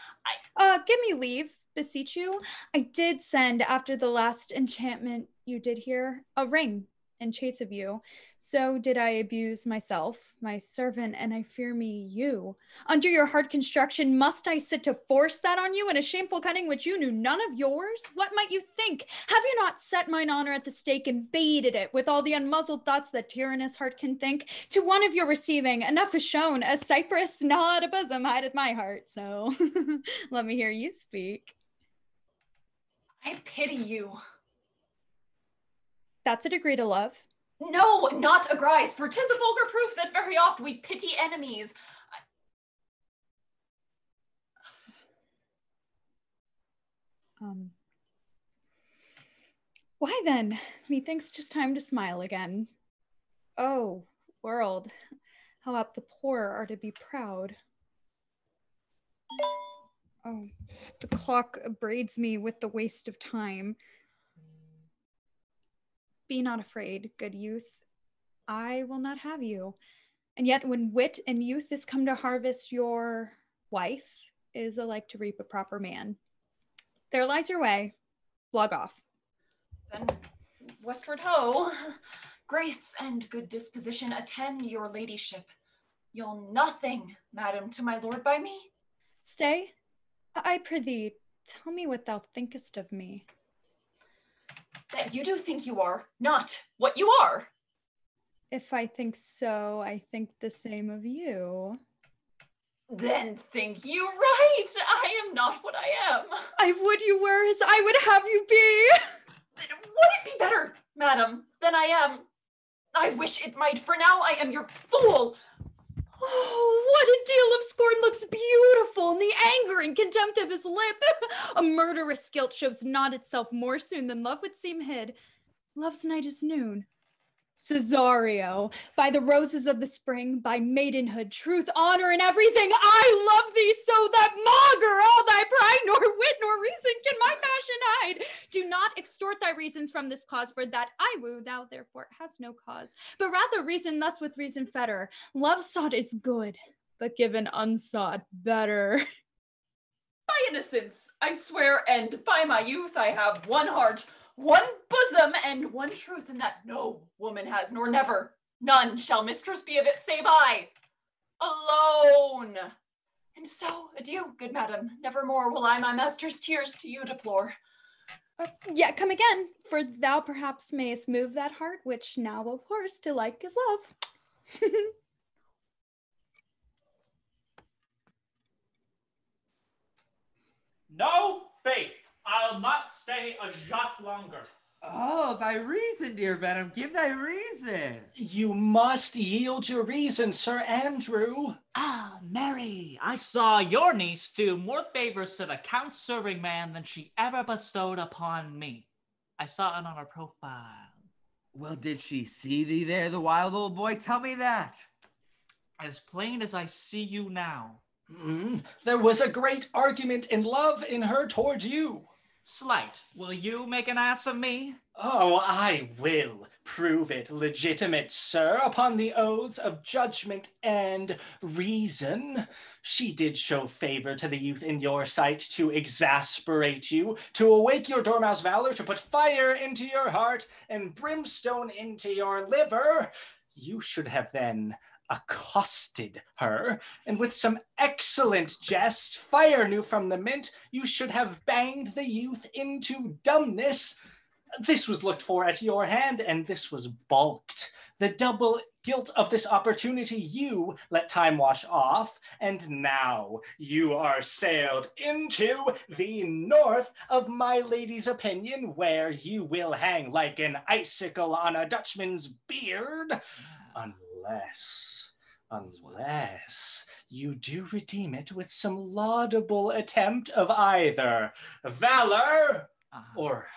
give me leave, beseech you. I did send, after the last enchantment you did hear, a ring in chase of you. So did I abuse myself, my servant, and I fear me you. Under your hard construction, must I sit to force that on you in a shameful cunning which you knew none of yours? What might you think? Have you not set mine honor at the stake and baited it with all the unmuzzled thoughts that tyrannous heart can think? To one of your receiving, enough is shown, a cypress, not a bosom, hideth my heart. So let me hear you speak. I pity you. That's a degree to love. No, not a grise, for 'tis a vulgar proof that very oft we pity enemies. Why then, methinks 'tis time to smile again. Oh, world, how apt the poor are to be proud. Oh, the clock abraids me with the waste of time. Be not afraid, good youth. I will not have you. And yet when wit and youth is come to harvest, your wife is alike to reap a proper man. There lies your way. Log off. Then westward ho. Grace and good disposition attend your ladyship. You'll nothing, madam, to my lord by me? Stay. I prithee, tell me what thou thinkest of me. That you do think you are, not what you are. If I think so, I think the same of you. Then think you right. I am not what I am. I would you were as I would have you be. Would it be better, madam, than I am? I wish it might, for now I am your fool. Oh, what a deal of scorn looks beautiful in the anger and contempt of his lip. A murderous guilt shows not itself more soon than love would seem hid. Love's night is noon. Cesario, by the roses of the spring, by maidenhood, truth, honor, and everything, I love thee so that maugre all thy pride, nor wit nor reason can my passion hide. Do not extort thy reasons from this cause, for that I woo, thou therefore hast no cause. But rather reason thus with reason fetter. Love sought is good, but given unsought better. By innocence, I swear, and by my youth, I have one heart, one bosom, and one truth, and that no woman has, nor never, none shall mistress be of it, save I, alone. And so, adieu, good madam, nevermore will I my master's tears to you deplore. Yet come again, for thou perhaps mayest move that heart, which now abhors to like is love. No, faith. I'll not stay a jot longer. Oh, thy reason, dear Venom. Give thy reason. You must yield your reason, Sir Andrew. Ah, Mary, I saw your niece do more favors to the Count's serving man than she ever bestowed upon me. I saw it on her profile. Well, did she see thee there, the wild old boy? Tell me that. As plain as I see you now. There was a great argument in love in her toward you. Slight, will you make an ass of me? Oh, I will. Prove it legitimate, sir, upon the oaths of judgment and reason. She did show favor to the youth in your sight to exasperate you, to awake your dormouse valor, to put fire into your heart and brimstone into your liver. You should have then accosted her, and with some excellent jests, fire new from the mint, you should have banged the youth into dumbness. This was looked for at your hand, and this was balked. The double guilt of this opportunity you let time wash off, and now you are sailed into the north of my lady's opinion, where you will hang like an icicle on a Dutchman's beard, unless you do redeem it with some laudable attempt of either valor or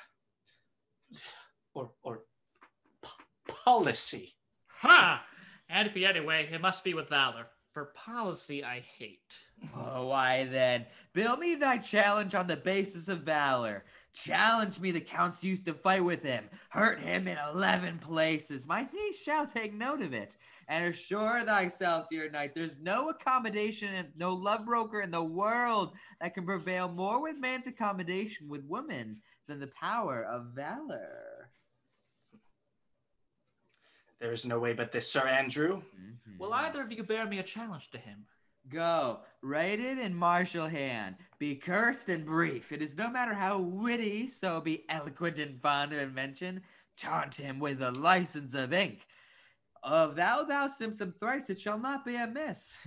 policy. Ha! And be anyway, it must be with valor. For policy I hate. Oh, why then, bill me thy challenge on the basis of valor. Challenge me the Count's youth to fight with him. Hurt him in 11 places. My niece shall take note of it. And assure thyself, dear knight, there's no accommodation and no love broker in the world that can prevail more with man's accommodation with woman than the power of valor. There is no way but this, Sir Andrew. Will either of you bear me a challenge to him? Go, write it in martial hand. Be cursed and brief. It is no matter how witty, so be eloquent and fond of invention. Taunt him with a license of ink. Of thou doust him some thrice, it shall not be amiss.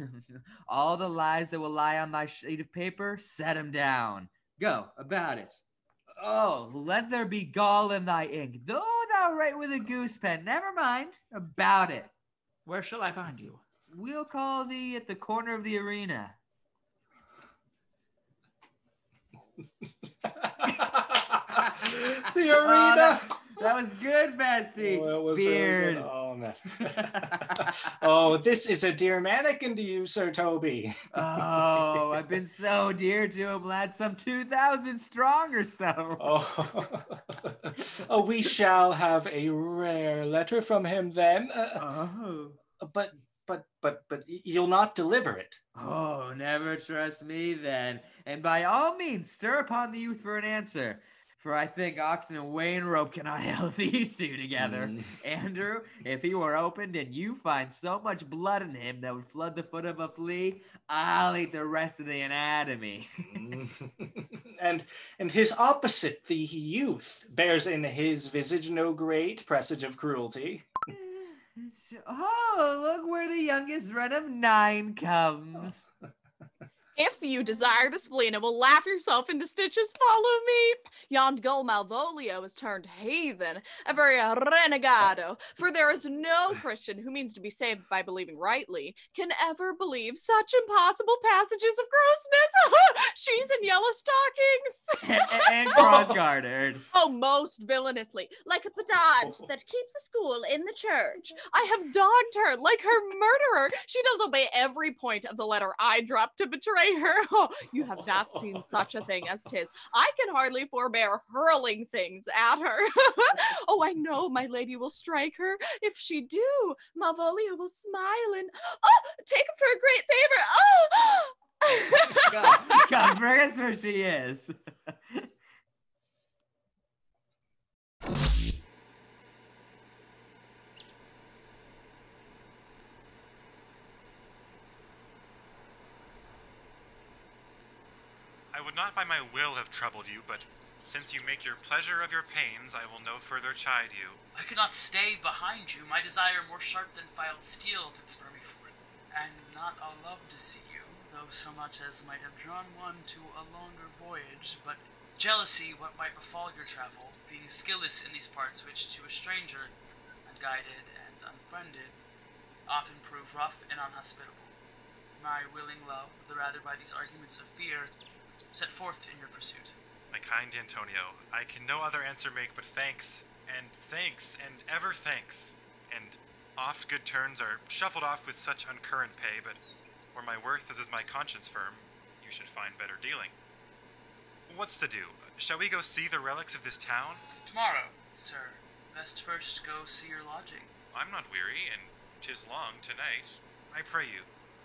All the lies that will lie on thy sheet of paper, set him down. Go, about it. Oh, let there be gall in thy ink. Though thou write with a goose pen, never mind, about it. Where shall I find you? We'll call thee at the corner of the arena. The arena! That was good, bestie. Oh, it was Beard. really good. Oh, man. Oh, this is a dear mannequin to you, Sir Toby. Oh, I've been so dear to him, lad. Some 2,000 strong or so. Oh, we shall have a rare letter from him then. But you'll not deliver it. Oh, never trust me then. And by all means, stir upon the youth for an answer. For I think oxen and weighing rope cannot held these two together. Andrew, if he were opened and you find so much blood in him that would flood the foot of a flea, I'll eat the rest of the anatomy. And his opposite, the youth, bears in his visage no great presage of cruelty. Oh, look where the youngest run of 9 comes. If you desire the spleen and will laugh yourself into stitches, follow me. Yond gull Malvolio is turned heathen, a very renegado, for there is no Christian who means to be saved by believing rightly can ever believe such impossible passages of grossness. She's in yellow stockings. and cross-gartered. Oh, most villainously, like a pedant that keeps a school in the church. I have dogged her like her murderer. She does obey every point of the letter I dropped to betray her. Oh, you have not seen such a thing as 'tis. I can hardly forbear hurling things at her. Oh, I know my lady will strike her. If she do, Malvolio will smile and, take her for a great favor. God, bring us where she is. I would not by my will have troubled you, but since you make your pleasure of your pains, I will no further chide you. I could not stay behind you. My desire more sharp than filed steel did spur me forth. And not a love to see you, though so much as might have drawn one to a longer voyage, but jealousy what might befall your travel, being skilless in these parts which to a stranger, unguided and unfriended, often prove rough and unhospitable. My willing love, the rather by these arguments of fear, set forth in your pursuit. My kind Antonio, I can no other answer make but thanks, and ever thanks. And oft good turns are shuffled off with such uncurrent pay, but where my worth is as my conscience firm, you should find better dealing. What's to do? Shall we go see the relics of this town? Tomorrow, sir. best first go see your lodging. I'm not weary, and 'tis long tonight. I pray you,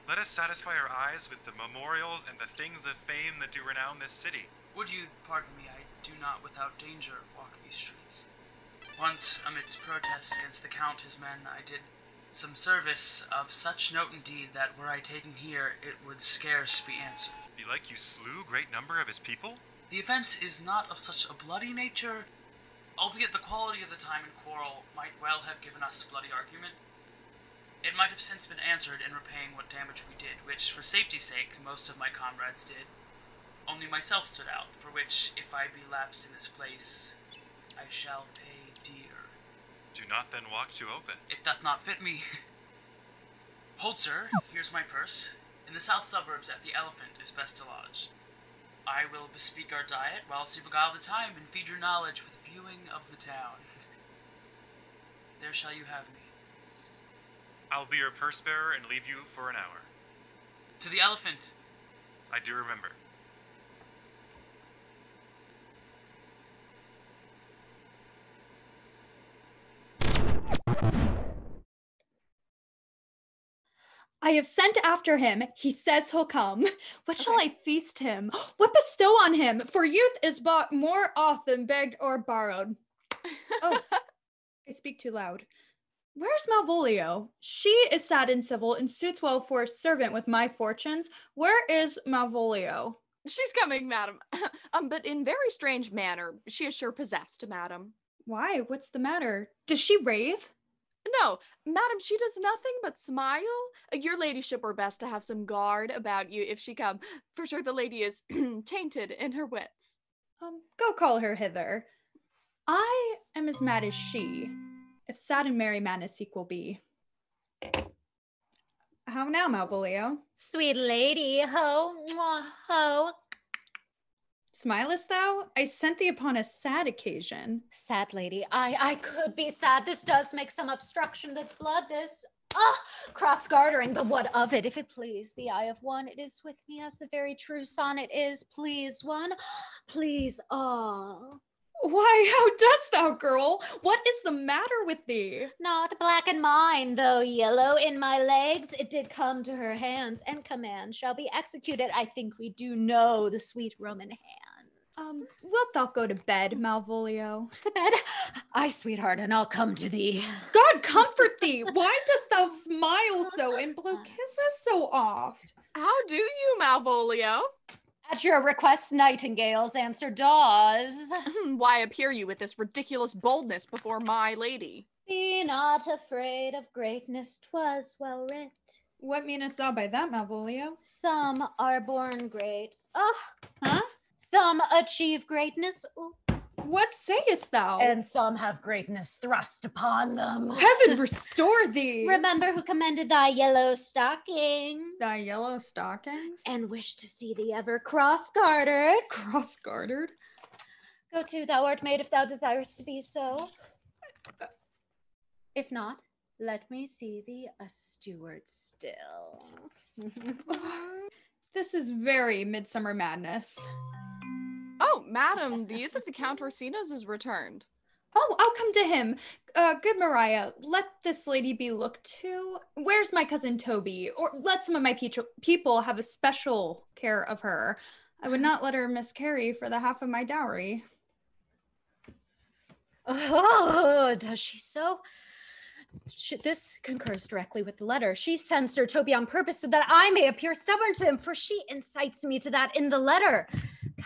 let us satisfy our eyes with the memorials and the things of fame that do renown this city. Would you pardon me, I do not without danger walk these streets. Once, amidst protests against the Count his men, I did some service of such note indeed that were I taken here, it would scarce be answered. Belike you slew great number of his people? The offense is not of such a bloody nature, albeit the quality of the time and quarrel might well have given us bloody argument. It might have since been answered in repaying what damage we did, which, for safety's sake, most of my comrades did. Only myself stood out, for which, if I be lapsed in this place, I shall pay dear. Do not then walk too open. It doth not fit me. Hold, sir, here's my purse. In the south suburbs at the Elephant is best to lodge. I will bespeak our diet, whilst you beguile the time and feed your knowledge with viewing of the town. There shall you have me. I'll be your purse bearer and leave you for an hour. To the Elephant. I do remember. I have sent after him. He says he'll come. What shall I feast him? What bestow on him? For youth is bought more oft than begged or borrowed. Oh, I speak too loud. Where's Malvolio? She is sad and civil and suits well for a servant with my fortunes. Where is Malvolio? She's coming, madam. But in very strange manner. She is sure possessed, madam. Why? What's the matter? Does she rave? No, madam, she does nothing but smile. Your ladyship were best to have some guard about you if she come. For sure the lady is tainted in her wits. Go call her hither. I am as mad as she, if sad and merry madness equal be. How now, Malvolio? Sweet lady, ho, mwah, ho. Smilest thou? I sent thee upon a sad occasion. Sad lady, I could be sad. This does make some obstruction to blood, this. Cross-gartering, but what of it, if it please the eye of one? It is with me as the very true sonnet is. Please one, please all. Why, how dost thou, girl? What is the matter with thee? Not black in mine, though yellow in my legs. It did come to her hands, and command shall be executed. I think we do know the sweet Roman hand. Wilt thou go to bed, Malvolio? To bed? Aye, sweetheart, and I'll come to thee. God comfort thee! Why dost thou smile so and blow kisses so oft? How do you, Malvolio? At your request, nightingales answer daws. Why appear you with this ridiculous boldness before my lady? Be not afraid of greatness, 'twas well writ. What meanest thou by that, Malvolio? Some are born great. Huh? Some achieve greatness. Ooh. What sayest thou? And some have greatness thrust upon them. Heaven restore thee! Remember who commended thy yellow stockings. Thy yellow stockings? And wish to see thee ever cross-gartered. Cross-gartered? Go to, thou art made if thou desirest to be so. If not, let me see thee a steward still. This is very midsummer madness. Oh, madam, the youth of the Count Orsino's is returned. Oh, I'll come to him. Good Maria, let this lady be looked to. Where's my cousin Toby? Or let some of my people have a special care of her. I would not let her miscarry for the half of my dowry. Oh, does she so? This concurs directly with the letter. She sends Sir Toby on purpose so that I may appear stubborn to him, for she incites me to that in the letter.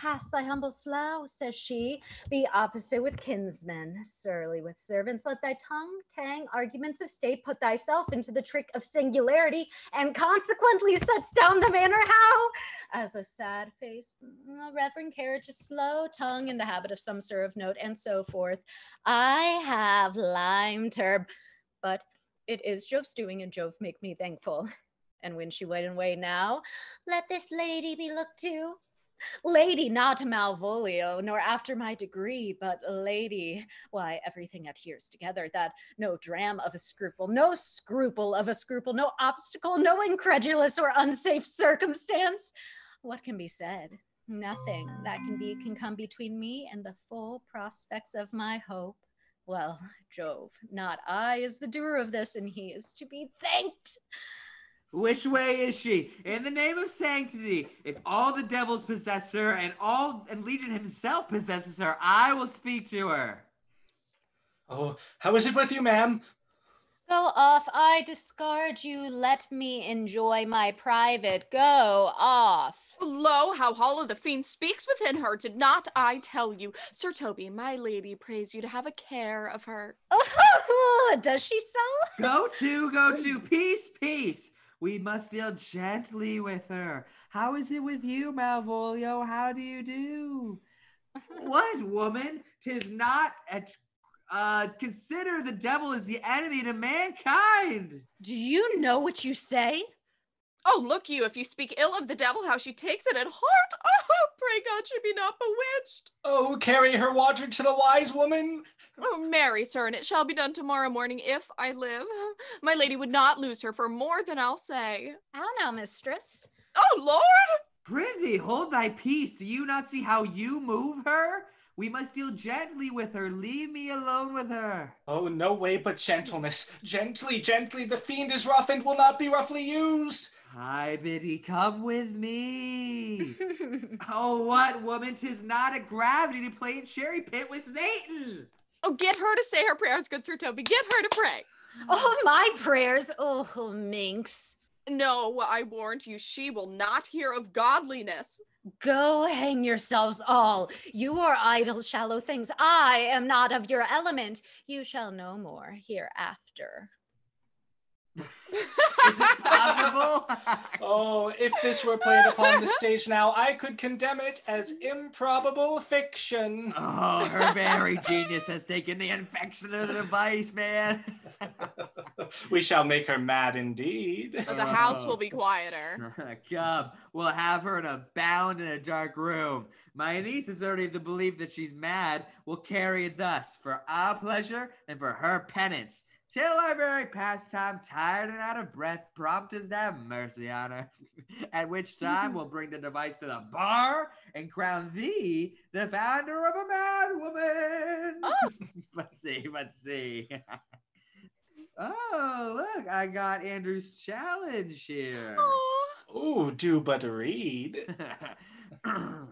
Cast thy humble slough, says she, be opposite with kinsmen, surly with servants, let thy tongue tang arguments of state, put thyself into the trick of singularity, and consequently sets down the manner how, as a sad face, a reverend carriage, a slow tongue, in the habit of some sir of note, and so forth. I have limed her, but it is Jove's doing, and Jove make me thankful. And when she went away now, let this lady be looked to. Lady, not Malvolio, nor after my degree, but lady. Why, everything adheres together, that no dram of a scruple, no scruple of a scruple, no obstacle, no incredulous or unsafe circumstance. What can be said? Nothing that can come between me and the full prospects of my hope. Well, Jove, not I is the doer of this, and he is to be thanked. Which way is she? In the name of sanctity, if all the devils possess her and Legion himself possesses her, I will speak to her. Oh, how is it with you, ma'am? Go off, I discard you. Let me enjoy my private. Go off. Lo, how hollow the fiend speaks within her. Did not I tell you? Sir Toby, my lady prays you to have a care of her. Oh, does she so? Go to. Peace, peace. We must deal gently with her. How is it with you, Malvolio? How do you do? What, woman? 'Tis not consider the devil as the enemy to mankind. Do you know what you say? Oh, look you, if you speak ill of the devil, how she takes it at heart. Oh, pray God she be not bewitched. Oh, carry her water to the wise woman. Oh, marry, sir, and it shall be done tomorrow morning if I live. My lady would not lose her for more than I'll say. How now, mistress? Oh, Lord! Prithee, hold thy peace. Do you not see how you move her? We must deal gently with her. Leave me alone with her. Oh, no way but gentleness. Gently, the fiend is rough and will not be roughly used. Hi, Britty, come with me. Oh, what, woman? 'Tis not a gravity to play at cherry pit with Satan. Oh, get her to say her prayers, good Sir Toby. Get her to pray. Oh, my prayers. Oh, minx. No, I warrant you, she will not hear of godliness. Go hang yourselves all. You are idle, shallow things. I am not of your element. You shall know more hereafter. Is it possible? Oh, if this were played upon the stage now, I could condemn it as improbable fiction. Oh, her very genius has taken the infection of the device, man. We shall make her mad indeed. The house will be quieter. Come, we'll have her in a bound in a dark room. My niece is already of the belief that she's mad. We'll carry it thus, for our pleasure and for her penance. Till our very pastime, tired and out of breath, prompt us to have mercy on her. At which time we'll bring the device to the bar and crown thee the founder of a mad woman. Oh. Let's see. Oh, look, I got Andrew's challenge here. Oh, do but read.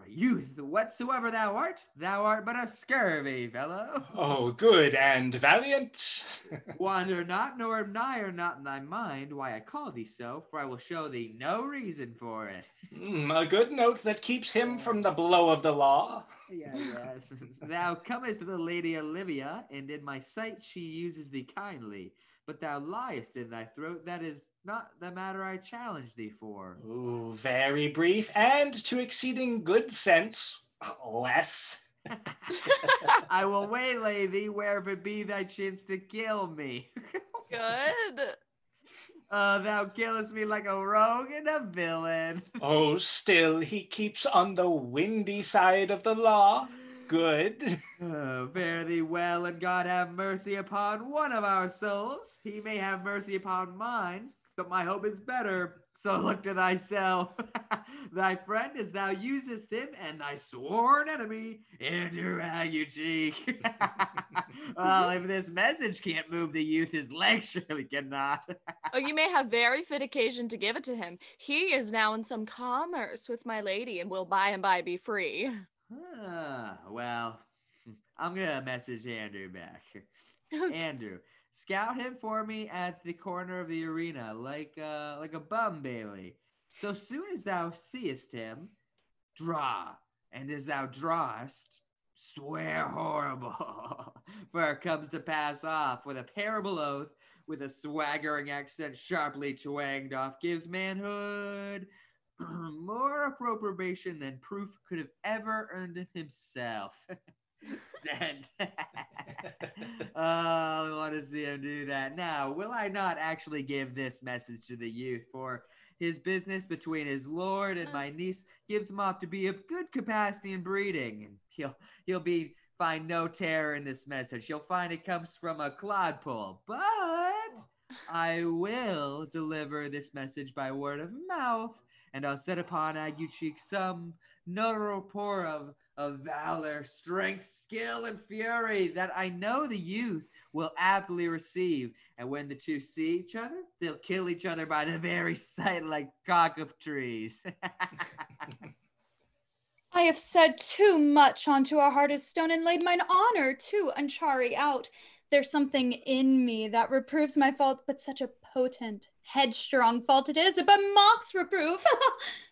Youth, whatsoever thou art but a scurvy fellow. Oh, good and valiant. Wander not, nor nigher not in thy mind why I call thee so, for I will show thee no reason for it. A good note that keeps him from the blow of the law. Yes. Thou comest to the lady Olivia, and in my sight she uses thee kindly, but thou liest in thy throat. That is not the matter I challenge thee for. Ooh, very brief, and to exceeding good sense, less. I will waylay thee wherever it be thy chance to kill me. Good. Thou killest me like a rogue and a villain. Oh, still he keeps on the windy side of the law. Good. Fare thee well, and God have mercy upon one of our souls. He may have mercy upon mine, but my hope is better. So look to thyself. Thy friend as thou usest him, and thy sworn enemy, Andrew Aguecheek. Well, if this message can't move the youth, his legs surely cannot. Oh, you may have very fit occasion to give it to him. He is now in some commerce with my lady, and will by and by be free. Well, I'm gonna message Andrew back. Andrew, scout him for me at the corner of the arena, like a bum bailey. So soon as thou seest him, draw, and as thou drawest, swear horrible. For it comes to pass off with a parable oath, with a swaggering accent sharply twanged off, gives manhood more appropriation than proof could have ever earned in himself. Send. Oh, I want to see him do that. Now, will I not actually give this message to the youth? For his business between his lord and my niece gives him off to be of good capacity and breeding, and he'll find no terror in this message. He'll find it comes from a clodpole, but I will deliver this message by word of mouth, and I'll set upon Aguecheek some no report of of valor, strength, skill, and fury that I know the youth will aptly receive. And when the two see each other, they'll kill each other by the very sight like cock of trees. I have said too much onto a heart of stone and laid mine honor to unchary out. There's something in me that reproves my fault, but such a potent, headstrong fault it is, it but mocks reproof.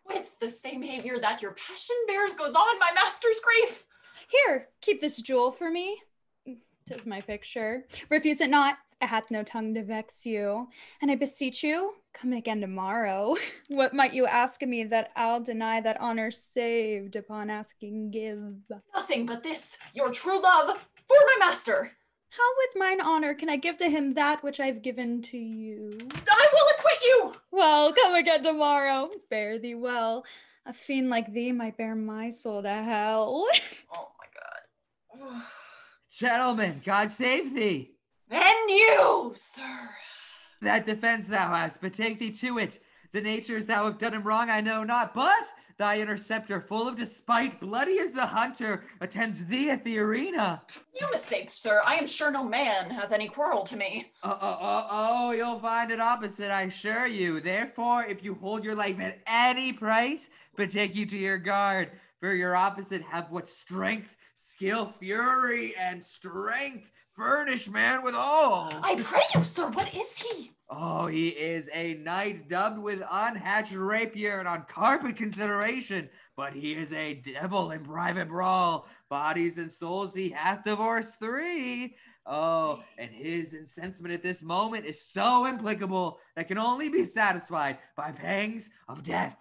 With the same behavior that your passion bears goes on my master's grief. Here, keep this jewel for me. 'Tis my picture. Refuse it not. It hath no tongue to vex you. And I beseech you, come again tomorrow. What might you ask of me that I'll deny that honor saved upon asking give? Nothing but this, your true love for my master. How with mine honor can I give to him that which I've given to you? I will acquit you! Well, come again tomorrow. Fare thee well. A fiend like thee might bear my soul to hell. Oh my god. Gentlemen, God save thee. And you, sir. That defense thou hast, but take thee to it. The natures thou have done him wrong I know not, but thy interceptor, full of despite, bloody as the hunter, attends thee at the arena. You mistake, sir. I am sure no man hath any quarrel to me. Oh, you'll find it opposite, I assure you. Therefore, if you hold your life at any price, betake you to your guard, for your opposite have what strength, skill, fury, and strength furnish man with all. I pray you, sir, what is he? Oh, he is a knight dubbed with unhatched rapier and on carpet consideration, but he is a devil in private brawl. Bodies and souls he hath divorced 3. Oh, and his incensement at this moment is so implacable that can only be satisfied by pangs of death.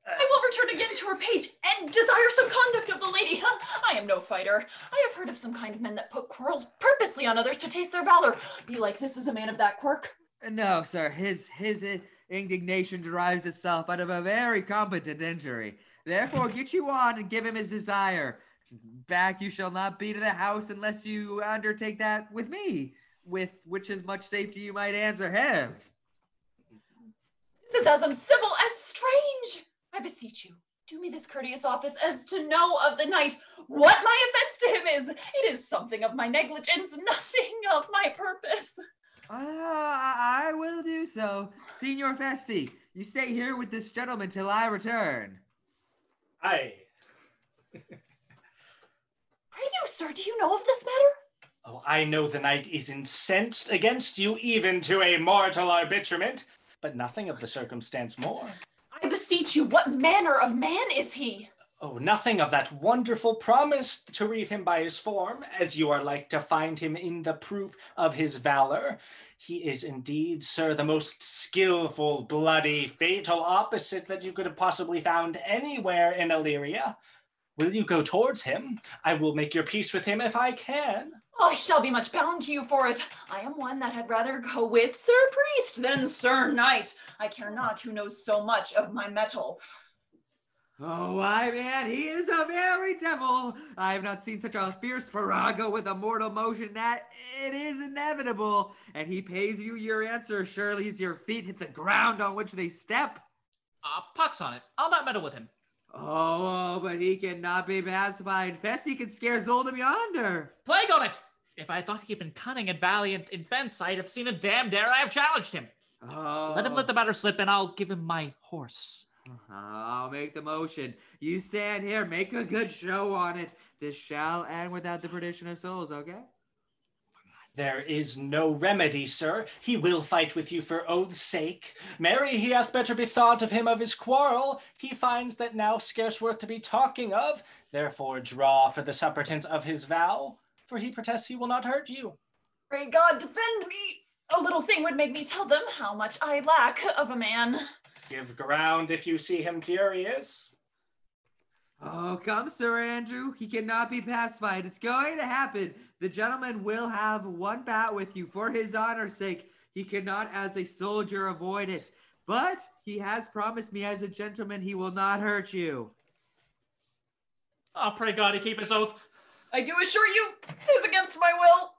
I will return again to her pate and desire some conduct of the lady. I am no fighter. I have heard of some kind of men that put quarrels purposely on others to taste their valor. Belike this is a man of that quirk. No, sir. His indignation derives itself out of a very competent injury. Therefore, get you on and give him his desire. Back you shall not be to the house unless you undertake that with me, with which as much safety you might answer him. This is as uncivil as strange. I beseech you, do me this courteous office as to know of the knight what my offense to him is. It is something of my negligence, nothing of my purpose. I will do so. Signor Festi, you stay here with this gentleman till I return. Aye. Pray you, sir, do you know of this matter? Oh, I know the knight is incensed against you even to a mortal arbitrament, but nothing of the circumstance more. I beseech you, what manner of man is he? Oh, nothing of that wonderful promise to read him by his form, as you are like to find him in the proof of his valor. He is indeed, sir, the most skillful, bloody, fatal opposite that you could have possibly found anywhere in Illyria. Will you go towards him? I will make your peace with him if I can. Oh, I shall be much bound to you for it. I am one that had rather go with Sir Priest than Sir Knight. I care not who knows so much of my mettle. Oh, why, man, he is a very devil. I have not seen such a fierce farrago with a mortal motion that it is inevitable. And he pays you your answer, surely as your feet hit the ground on which they step. Pox on it. I'll not meddle with him. Oh, but he cannot be pacified. Festi can scarce hold him yonder. Plague on it! If I thought he'd been cunning and valiant in fence, I'd have seen a damned ere I have challenged him. Oh. Let him let the matter slip, and I'll give him my horse. I'll make the motion. You stand here, make a good show on it. This shall end without the perdition of souls, okay? There is no remedy, sir. He will fight with you for oath's sake. Marry, he hath better bethought of him of his quarrel. He finds that now scarce worth to be talking of. Therefore draw for the suppurtance of his vow, for he protests he will not hurt you. Pray God defend me. A little thing would make me tell them how much I lack of a man. Give ground if you see him furious. Oh, come, Sir Andrew. He cannot be pacified. It's going to happen. The gentleman will have one bout with you for his honor's sake. He cannot, as a soldier, avoid it. But he has promised me as a gentleman he will not hurt you. Oh, pray God he keep his oath. I do assure you, 'tis against my will.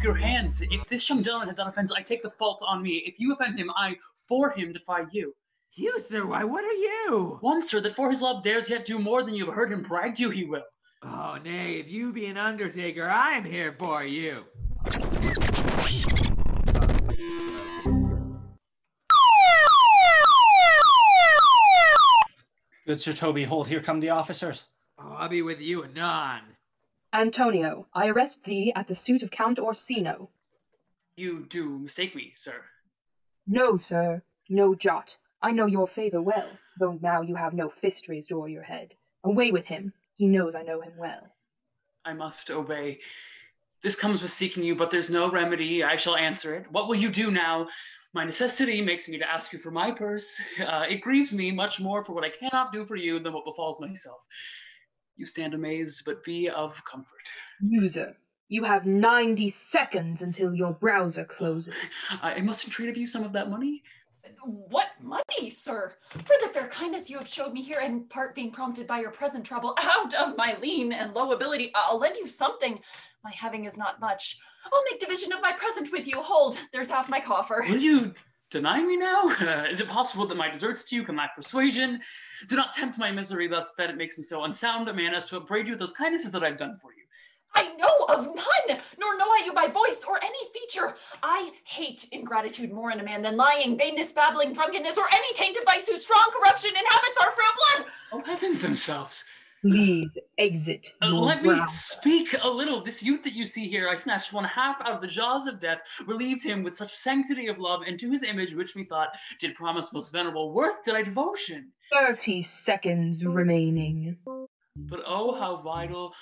your hands. If this young gentleman has done offense, I take the fault on me. If you offend him, I for him defy you. You, sir, why, what are you? One, sir, that for his love dares yet do more than you have heard him brag you he will. Oh, nay, if you be an undertaker, I am here for you. Good Sir Toby, hold, here come the officers. Oh, I'll be with you anon. Antonio, I arrest thee at the suit of Count Orsino. You do mistake me, sir. No, sir, no jot. I know your favor well, though now you have no fist raised o'er your head. Away with him, he knows I know him well. I must obey. This comes with seeking you, but there's no remedy. I shall answer it. What will you do now? My necessity makes me to ask you for my purse. It grieves me much more for what I cannot do for you than what befalls myself. You stand amazed, but be of comfort. User, you have 90 seconds until your browser closes. I must entreat of you some of that money. What money, sir? For the fair kindness you have showed me here, in part being prompted by your present trouble, out of my lean and low ability, I'll lend you something. My having is not much. I'll make division of my present with you. Hold, there's half my coffer. Will you deny me now? Is it possible that my deserts to you can lack persuasion? Do not tempt my misery thus that it makes me so unsound a man as to upbraid you with those kindnesses that I've done for you. I know of none, nor know I you by voice or any feature. I hate ingratitude more in a man than lying, vainness, babbling, drunkenness, or any taint of vice whose strong corruption inhabits our frail blood. Oh, heavens themselves. Please exit your Let me browser. speak a little. This youth that you see here, I snatched one half out of the jaws of death, relieved him with such sanctity of love, and to his image, which methought did promise most venerable worth, did I devotion. 30 seconds remaining. But oh, how vile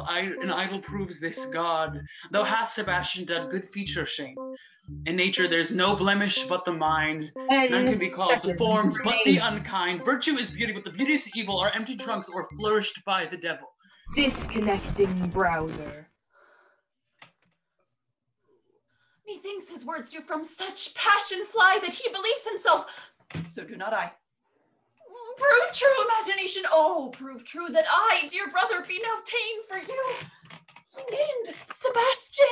an idol proves this God. Thou hast, Sebastian, done good feature shame. In nature there's no blemish but the mind. None can be called deformed but the unkind. Virtue is beauty, but the beauteous evil are empty trunks or flourished by the devil. Disconnecting browser. Methinks his words do from such passion fly that he believes himself. So do not I. Prove true, imagination. Oh, prove true that I, dear brother, be now ta'en for you. He named Sebastian.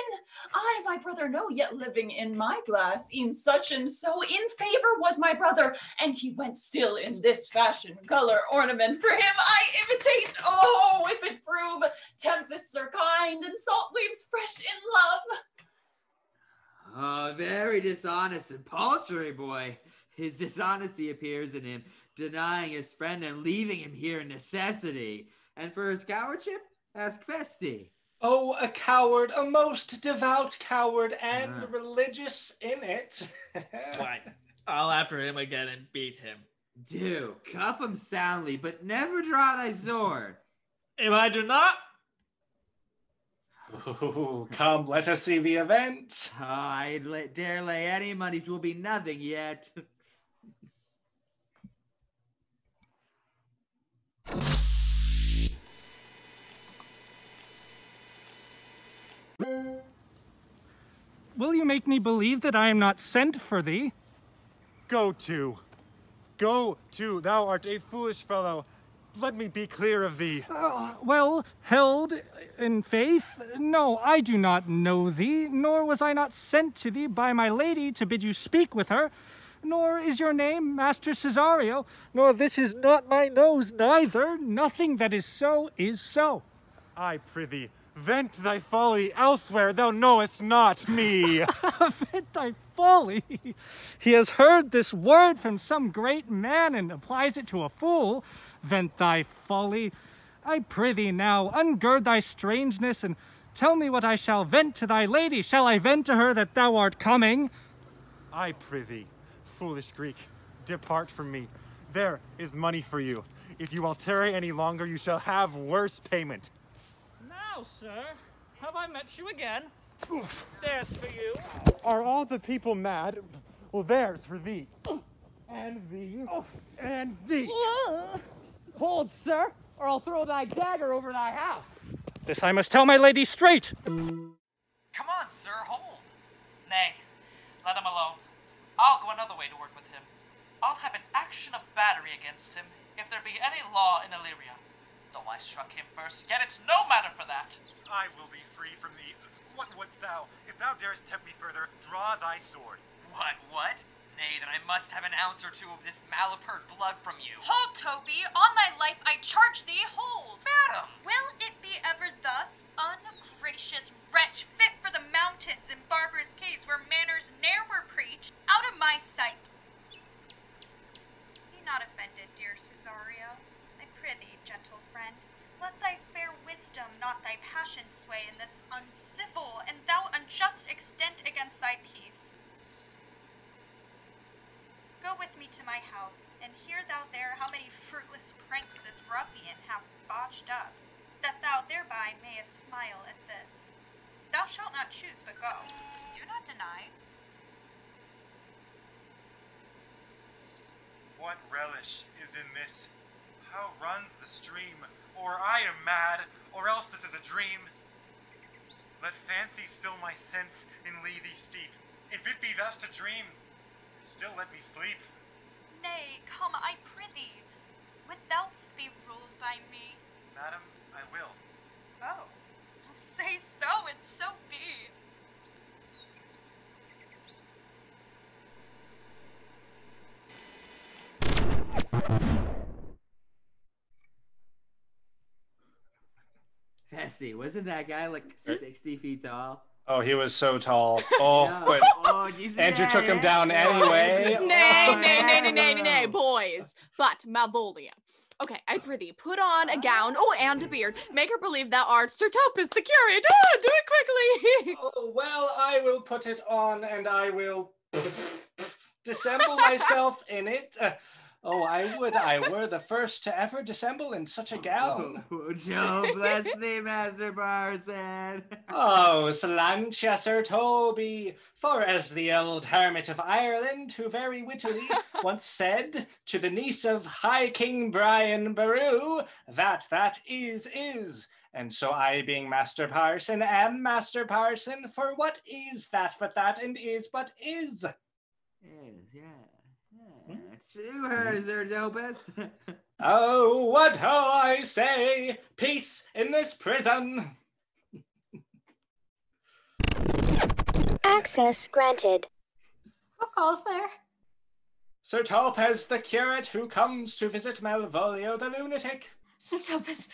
I, my brother, know, yet living in my glass, e'en such and so in favor was my brother, and he went still in this fashion, color, ornament. For him I imitate. Oh, if it prove tempests are kind and salt waves fresh in love. Oh, very dishonest and paltry, boy. His dishonesty appears in him denying his friend and leaving him here in necessity. And for his cowardship, ask Festi. Oh, a coward, a most devout coward, and religious in it. Swine. I'll after him again and beat him. Do, cuff him soundly, but never draw thy sword. If I do not... Ooh, come, let us see the event. Oh, I dare lay any money 'twill be nothing yet. Will you make me believe that I am not sent for thee? Go to, thou art a foolish fellow. Let me be clear of thee. Well, held in faith? No, I do not know thee, nor was I not sent to thee by my lady to bid you speak with her, nor is your name Master Cesario, nor this is not my nose neither. Nothing that is so is so. I prithee, vent thy folly elsewhere, thou knowest not me. Vent thy folly? He has heard this word from some great man and applies it to a fool. Vent thy folly. I prithee now, ungird thy strangeness and tell me what I shall vent to thy lady. Shall I vent to her that thou art coming? I prithee, foolish Greek, depart from me. There is money for you. If you will tarry any longer, you shall have worse payment. Now, sir, have I met you again? There's for you. Are all the people mad? Well, there's for thee. And thee. And thee. Hold, sir, or I'll throw thy dagger over thy house. This I must tell my lady straight. Come on, sir, hold. Nay, let him alone. I'll go another way to work with him. I'll have an action of battery against him if there be any law in Illyria. Though I struck him first, yet it's no matter for that. I will be free from thee. What wouldst thou? If thou darest tempt me further, draw thy sword. What? Nay, then I must have an ounce or two of this malapert blood from you. Hold, Toby! On thy life I charge thee, hold! Madam! Will it be ever thus, ungracious wretch, fit for the mountains and barbarous caves where manners ne'er were preached, out of my sight? Be not offended, dear Cesario. I prithee, gentle friend, let thy fair wisdom, not thy passion, sway in this uncivil and thou unjust extent against thy peace. Go with me to my house, and hear thou there how many fruitless pranks this ruffian hath botched up, that thou thereby mayest smile at this. Thou shalt not choose but go. Do not deny. What relish is in this? How runs the stream? Or I am mad, or else this is a dream. Let fancy still my sense and lay thee steep. If it be thus to dream, still let me sleep. Nay, come, I prithee. Would thou'st be ruled by me? Madam, I will. Oh, say so, and so be. Bessie, wasn't that guy like 60 feet tall? Oh, he was so tall. Oh, No. but Oh, you see Andrew that, took him eh? down anyway. Nay, boys. But Malvolio. Okay, I prithee, put on a gown, and a beard. Make her believe thou art Sir Topus the curate. Oh, do it quickly. Oh, well, I will put it on and I will dissemble myself in it. I were the first to ever dissemble in such a gown. Oh, Joe, bless thee, Master Parson. Oh, Slantia, Sir Toby, for as the old hermit of Ireland, who very wittily once said to the niece of High King Brian Baru, that is. And so I, being Master Parson, am Master Parson, for what is that but that, and is but is? Yes, yeah. To her, Sir Topus. Oh, what ho I say, peace in this prison. Access granted. Who calls there? Sir Topaz the curate who comes to visit Malvolio the lunatic. Sir Topaz,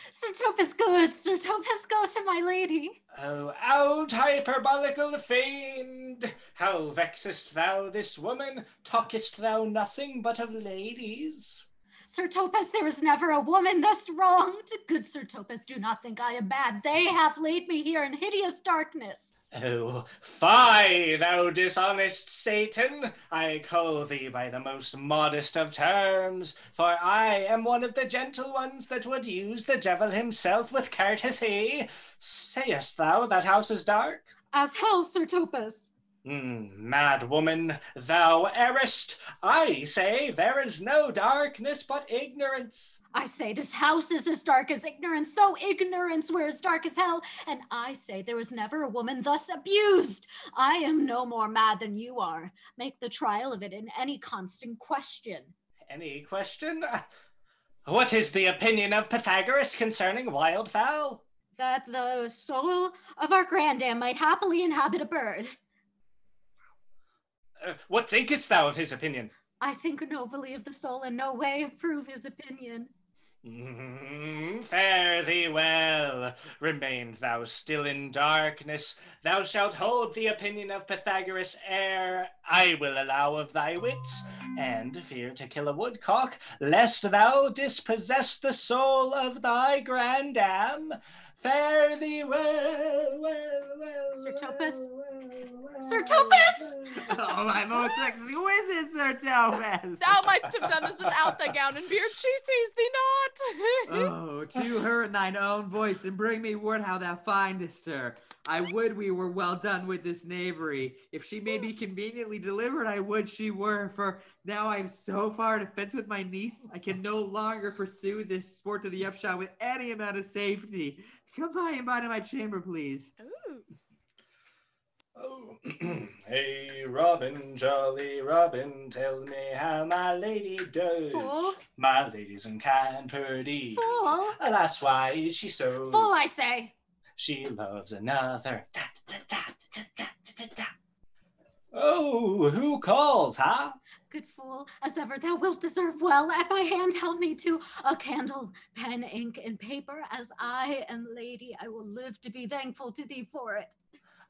good. Sir Topaz, go to my lady. Oh, out hyperbolical fiend! How vexest thou this woman? Talkest thou nothing but of ladies? Sir Topaz, there is never a woman thus wronged. Good Sir Topaz, do not think I am bad. They have laid me here in hideous darkness. Oh, fie, thou dishonest Satan! I call thee by the most modest of terms, for I am one of the gentle ones that would use the devil himself with courtesy. Sayest thou that house is dark? As hell, Sir Topaz. Mad woman, thou errest. I say there is no darkness but ignorance. I say this house is as dark as ignorance, though ignorance were as dark as hell. And I say there was never a woman thus abused. I am no more mad than you are. Make the trial of it in any constant question. Any question? What is the opinion of Pythagoras concerning wildfowl? That the soul of our grandam might happily inhabit a bird. What thinkest thou of his opinion? I think nobly of the soul, and no way approve his opinion. Fare thee well. Remain thou still in darkness. Thou shalt hold the opinion of Pythagoras ere I will allow of thy wits, and fear to kill a woodcock, lest thou dispossess the soul of thy grandam. Fare thee well. Sir Topaz? Sir Topaz! Oh, my most sexy wizard, Sir Topaz! Thou mightst have done this without thy gown and beard. She sees thee not. Oh, to her in thine own voice, and bring me word how thou findest her. I would we were well done with this knavery. If she may be conveniently delivered, I would she were, for now I am so far at a fence with my niece, I can no longer pursue this sport to the upshot with any amount of safety. Come by and by to my chamber, please. Ooh. Oh, hey, Robin, jolly Robin, tell me how my lady does. Fool. My lady's unkind, purdy. Fool. Alas, why is she so? Fool, I say. She loves another. Oh, who calls, huh? Good fool, as ever thou wilt deserve well. At my hand help me to a candle, pen, ink, and paper. As I am lady, I will live to be thankful to thee for it.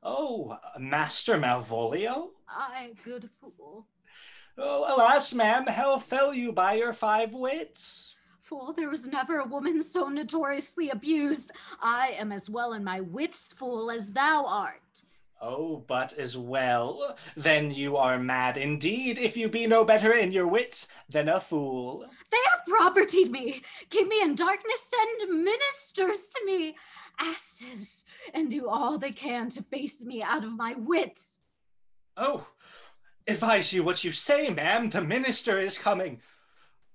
Oh, Master Malvolio? I, good fool. Oh, alas, ma'am, how fell you by your 5 wits? Fool, there was never a woman so notoriously abused. I am as well in my wits, fool, as thou art. Oh, but as well, then you are mad indeed, if you be no better in your wits than a fool. They have propertied me, keep me in darkness, send ministers to me, asses, and do all they can to face me out of my wits. Oh, advise you what you say, ma'am, the minister is coming.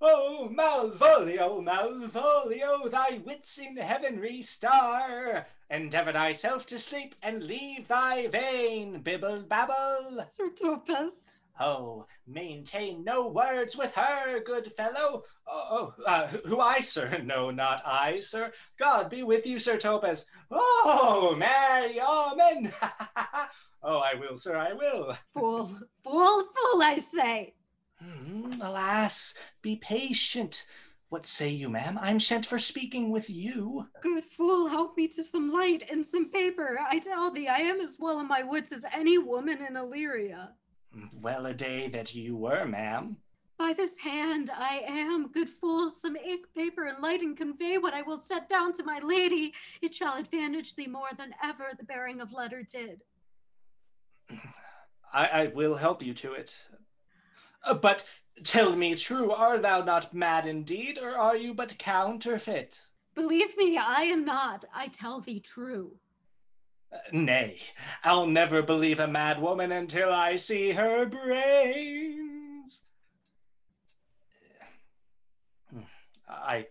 Oh, Malvolio, Malvolio, thy wits in heaven restar. Endeavour thyself to sleep and leave thy vein, bibble babble. Sir Topaz. Oh, maintain no words with her, good fellow. Who I, sir? No, not I, sir. God be with you, Sir Topaz. Oh, Mary, amen. Oh, I will, sir, I will. Fool, fool, fool, I say. Alas, be patient. What say you, ma'am? I'm sent for speaking with you. Good fool, help me to some light and some paper. I tell thee, I am as well in my wits as any woman in Illyria. Well a day that you were, ma'am. By this hand I am, good fool, some ink, paper, and light, and convey what I will set down to my lady. It shall advantage thee more than ever the bearing of letter did. I will help you to it. But tell me true, are thou not mad indeed, or are you but counterfeit? Believe me, I am not. I tell thee true. Nay, I'll never believe a mad woman until I see her brains. I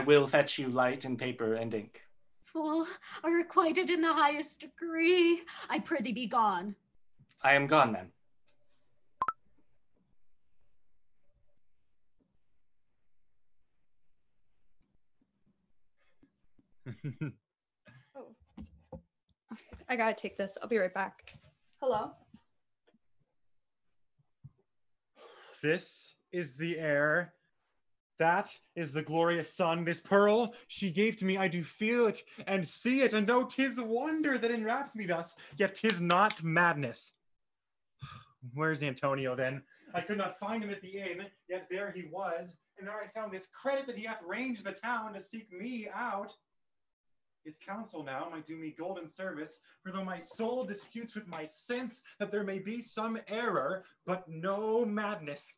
will fetch you light and paper and ink. Fool, are requited in the highest degree. I prithee be gone. I am gone, ma'am. Oh. I gotta take this. I'll be right back. Hello? This is the air. That is the glorious sun. This pearl she gave to me, I do feel it and see it, and though 'tis wonder that enwraps me thus, yet 'tis not madness. Where's Antonio then? I could not find him at the inn, yet there he was, and there I found this credit that he hath ranged the town to seek me out. His counsel now might do me golden service, for though my soul disputes with my sense that there may be some error, but no madness,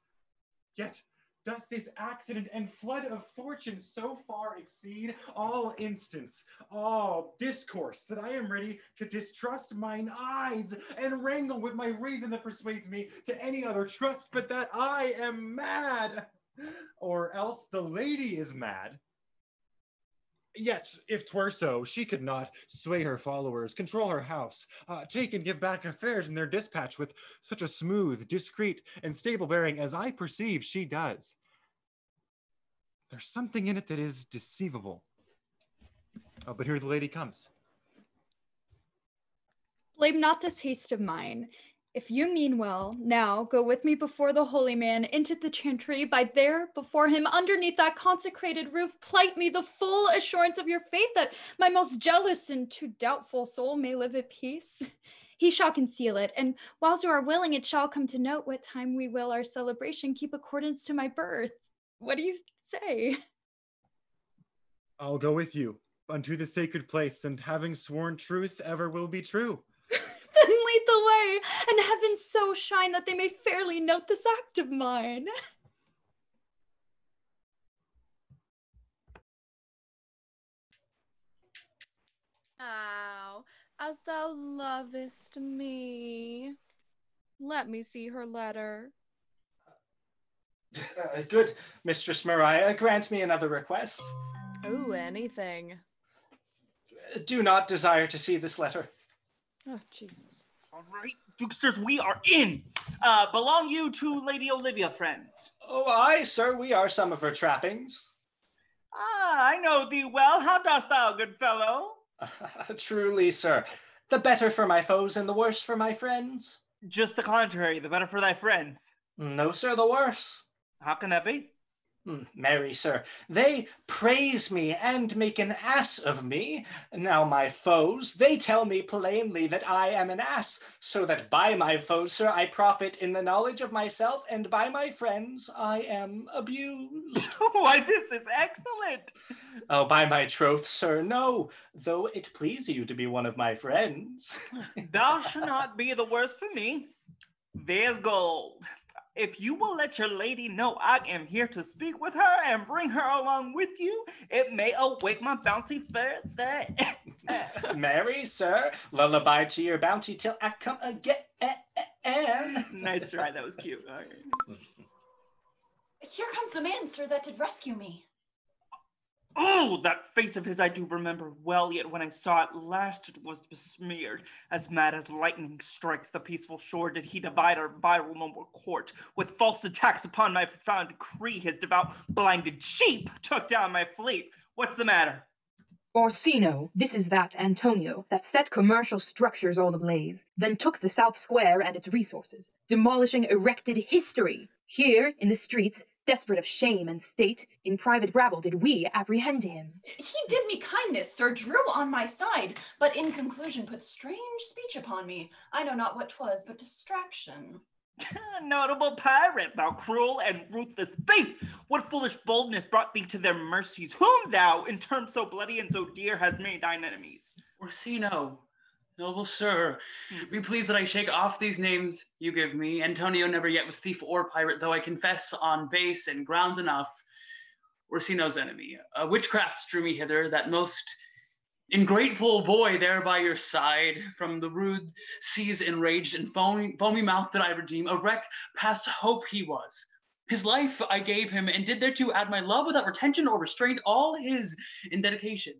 yet doth this accident and flood of fortune so far exceed all instance, all discourse, that I am ready to distrust mine eyes and wrangle with my reason that persuades me to any other trust but that I am mad, or else the lady is mad. Yet, if 'twere so, she could not sway her followers, control her house, take and give back affairs in their dispatch with such a smooth, discreet, and stable bearing as I perceive she does. There's something in it that is deceivable. Oh, but here the lady comes. Blame not this haste of mine. If you mean well, now go with me before the holy man into the chantry. By there, before him, underneath that consecrated roof, plight me the full assurance of your faith, that my most jealous and too doubtful soul may live at peace. He shall conceal it, and whilst you are willing, it shall come to note what time we will our celebration keep accordance to my birth. What do you say? I'll go with you unto the sacred place, and having sworn truth ever will be true. Then lead the way, and heaven so shine that they may fairly note this act of mine. Now, as thou lovest me, let me see her letter. Good Mistress Maria, grant me another request. Oh, anything. Do not desire to see this letter. Oh, Jesus. All right, Dukesters, we are in. Belong you to Lady Olivia, friends? Oh, aye, sir, we are some of her trappings. Ah, I know thee well. How dost thou, good fellow? Truly, sir, the better for my foes and the worse for my friends. Just the contrary, the better for thy friends. No, sir, the worse. How can that be? Marry, sir, they praise me and make an ass of me. Now my foes, they tell me plainly that I am an ass, so that by my foes, sir, I profit in the knowledge of myself, and by my friends, I am abused. Why, this is excellent. Oh, by my troth, sir, no, though it please you to be one of my friends. Thou shalt not be the worse for me. There's gold. If you will let your lady know I am here to speak with her and bring her along with you, it may awake my bounty further. Marry, sir, lullaby to your bounty till I come again. Nice try, that was cute. All right. Here comes the man, sir, that did rescue me. Oh, that face of his I do remember well, yet when I saw it last it was besmeared. As mad as lightning strikes the peaceful shore did he divide our viral noble court. With false attacks upon my profound decree, his devout blinded sheep took down my fleet. What's the matter? Orsino, this is that Antonio that set commercial structures all ablaze, then took the South Square and its resources, demolishing erected history. Here, in the streets, desperate of shame and state, in private rabble did we apprehend him. He did me kindness, sir, drew on my side, but in conclusion put strange speech upon me. I know not what 'twas, but distraction. Notable pirate, thou cruel and ruthless thief! What foolish boldness brought thee to their mercies, whom thou, in terms so bloody and so dear, hast made thine enemies? Orsino, noble sir, be pleased that I shake off these names you give me. Antonio never yet was thief or pirate, though I confess on base and ground enough, Orsino's enemy. Witchcraft drew me hither, that most ingrateful boy there by your side. From the rude seas enraged and foamy mouth did I redeem. A wreck past hope he was. His life I gave him, and did thereto add my love without retention or restraint, all his in dedication.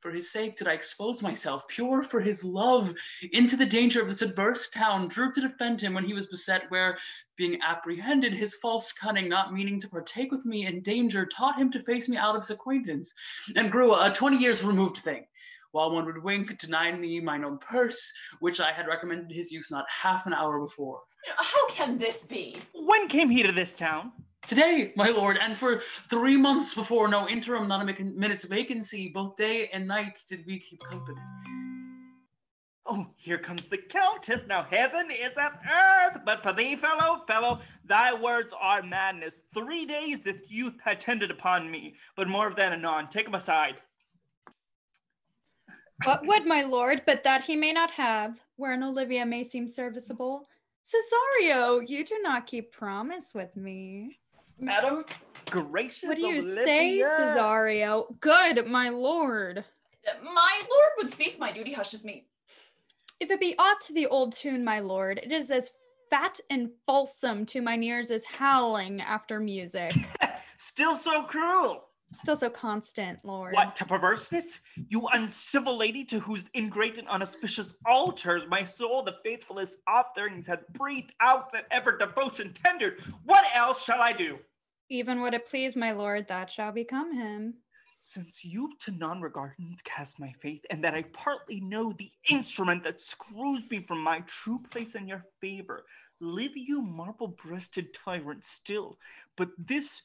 For his sake did I expose myself, pure for his love, into the danger of this adverse town, drew to defend him when he was beset, where, being apprehended, his false cunning, not meaning to partake with me in danger, taught him to face me out of his acquaintance, and grew a 20 years removed thing, while one would wink, denied me mine own purse, which I had recommended his use not half an hour before. How can this be? When came he to this town? Today, my lord, and for 3 months before, no interim, not a minute's vacancy, both day and night did we keep company. Oh, here comes the Countess. Now heaven is at earth, but for thee, fellow, thy words are madness. 3 days this youth attended upon me, but more of that anon. Take him aside. What would my lord, but that he may not have, wherein Olivia may seem serviceable? Cesario, you do not keep promise with me. Madam? Gracious What do you Olivia. say, Cesario? Good, my lord. My lord would speak, my duty hushes me. If it be aught to the old tune, my lord, it is as fat and fulsome to mine ears as howling after music. Still so cruel. Still so constant, lord. What, to perverseness? You uncivil lady, to whose ingrate and unauspicious altars my soul, the faithfulest offerings, hath breathed out that ever devotion tendered. What else shall I do? Even would it please, my lord, that shall become him. Since you to non-regardance cast my faith, and that I partly know the instrument that screws me from my true place in your favor, live you marble-breasted tyrant still, but this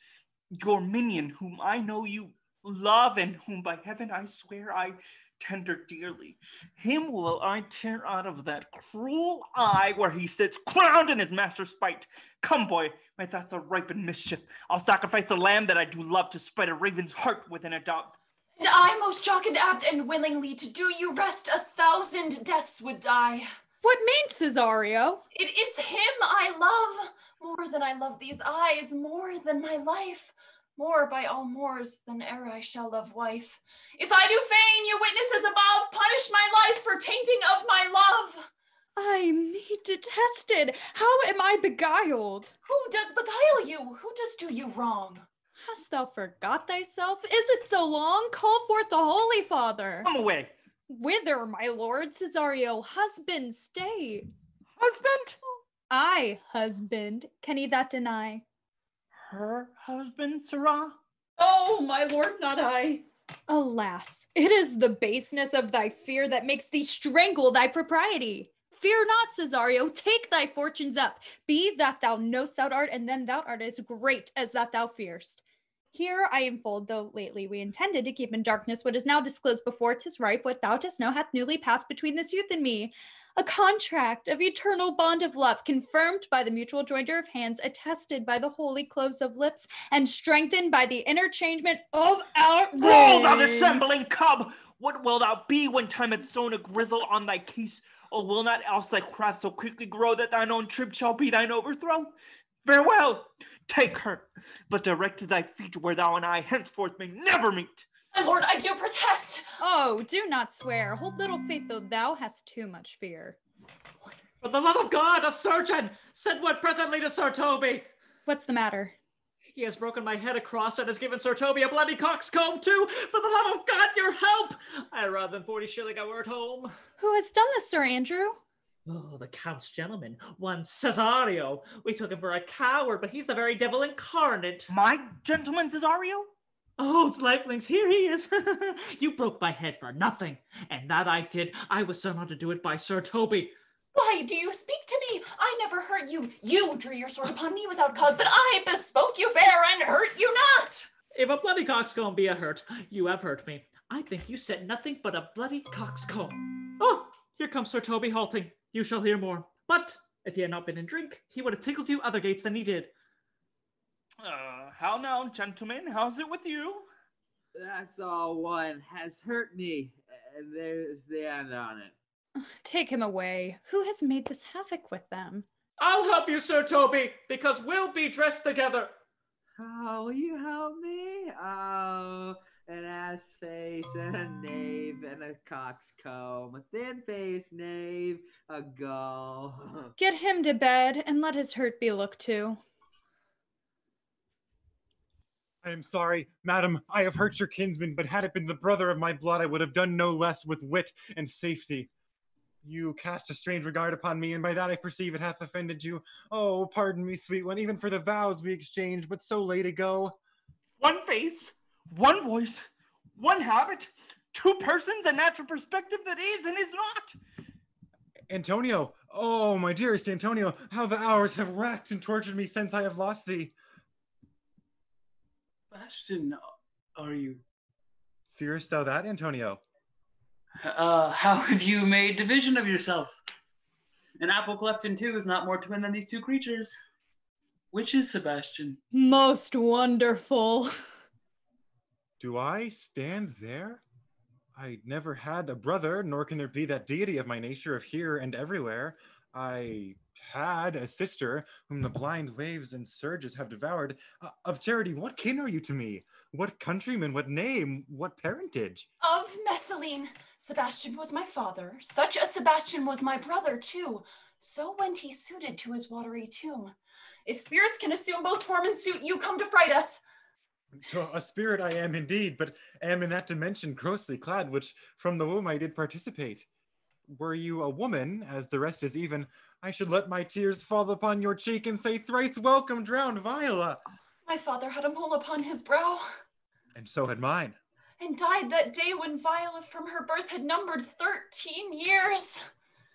your minion, whom I know you love, and whom by heaven I swear I tender dearly, him will I tear out of that cruel eye where he sits crowned in his master's spite. Come, boy, my thoughts are ripe in mischief. I'll sacrifice the lamb that I do love to spite a raven's heart within a dove. And I, most jock and apt, and willingly to do you rest 1,000 deaths would die. What means Cesario? It is him I love, more than I love these eyes, more than my life, more by all mores than e'er I shall love wife. If I do feign, you witnesses above, punish my life for tainting of my love. I, me detested, how am I beguiled? Who does beguile you? Who does do you wrong? Hast thou forgot thyself? Is it so long? Call forth the Holy Father. Come away. Whither, my lord? Cesario, husband, stay. Husband? I, husband. Can he that deny? Her husband, sirrah? Oh, my lord, not I. Alas, it is the baseness of thy fear that makes thee strangle thy propriety. Fear not, Cesario, take thy fortunes up. Be that thou knowst thou art, and then thou art as great as that thou fearst. Here I enfold, though lately we intended to keep in darkness what is now disclosed before 'tis ripe, what thou dost know hath newly passed between this youth and me. A contract of eternal bond of love, confirmed by the mutual joinder of hands, attested by the holy close of lips, and strengthened by the interchangement of our Roll, thou rings. dissembling cub! What wilt thou be when time hath sown a grizzle on thy case? Or will not else thy craft so quickly grow that thine own trip shall be thine overthrow? Farewell! Take her, but direct to thy feet where thou and I henceforth may never meet. My lord, I do protest. Oh, do not swear. Hold little faith, though thou hast too much fear. For the love of God, a surgeon! Send word presently to Sir Toby! What's the matter? He has broken my head across and has given Sir Toby a bloody coxcomb too! For the love of God, your help! I had rather than 40 shilling I were at home. Who has done this, Sir Andrew? Oh, the Count's gentleman, one Cesario. We took him for a coward, but he's the very devil incarnate. My gentleman Cesario? Oh, it's lifelings, here he is. You broke my head for nothing. And that I did. I was sent on to do it by Sir Toby. Why do you speak to me? I never hurt you. You drew your sword upon me without cause, but I bespoke you fair and hurt you not. If a bloody coxcomb be a hurt, you have hurt me. I think you said nothing but a bloody coxcomb. Oh, here comes Sir Toby halting. You shall hear more. But if he had not been in drink, he would have tickled you other gates than he did. How now, gentlemen? How's it with you? That's all one. Has hurt me. And there's the end on it. Take him away. Who has made this havoc with them? I'll help you, Sir Toby, because we'll be dressed together. Oh, will you help me? Oh, an ass face and a knave and a coxcomb, a thin-faced knave, a gull. Get him to bed and let his hurt be looked to. I am sorry, madam, I have hurt your kinsman, but had it been the brother of my blood, I would have done no less with wit and safety. You cast a strange regard upon me, and by that I perceive it hath offended you. Oh, pardon me, sweet one, even for the vows we exchanged, but so late ago. One face, one voice, one habit, two persons, a natural perspective that is and is not. Antonio, oh, my dearest Antonio, how the hours have racked and tortured me since I have lost thee. Sebastian, are you? Fearest thou that, Antonio? How have you made division of yourself? An apple cleft in two is not more twin than these two creatures. Which is Sebastian? Most wonderful. Do I stand there? I never had a brother, nor can there be that deity of my nature of here and everywhere. I had a sister whom the blind waves and surges have devoured. Of charity, what kin are you to me? What countryman, what name, what parentage? Of Messalene. Sebastian was my father. Such a Sebastian was my brother, too. So went he suited to his watery tomb. If spirits can assume both form and suit, you come to fright us. A spirit I am indeed, but am in that dimension grossly clad, which from the womb I did participate. Were you a woman, as the rest is even, I should let my tears fall upon your cheek and say, thrice welcome, drowned Viola. My father had a mole upon his brow. And so had mine. And died that day when Viola from her birth had numbered 13 years.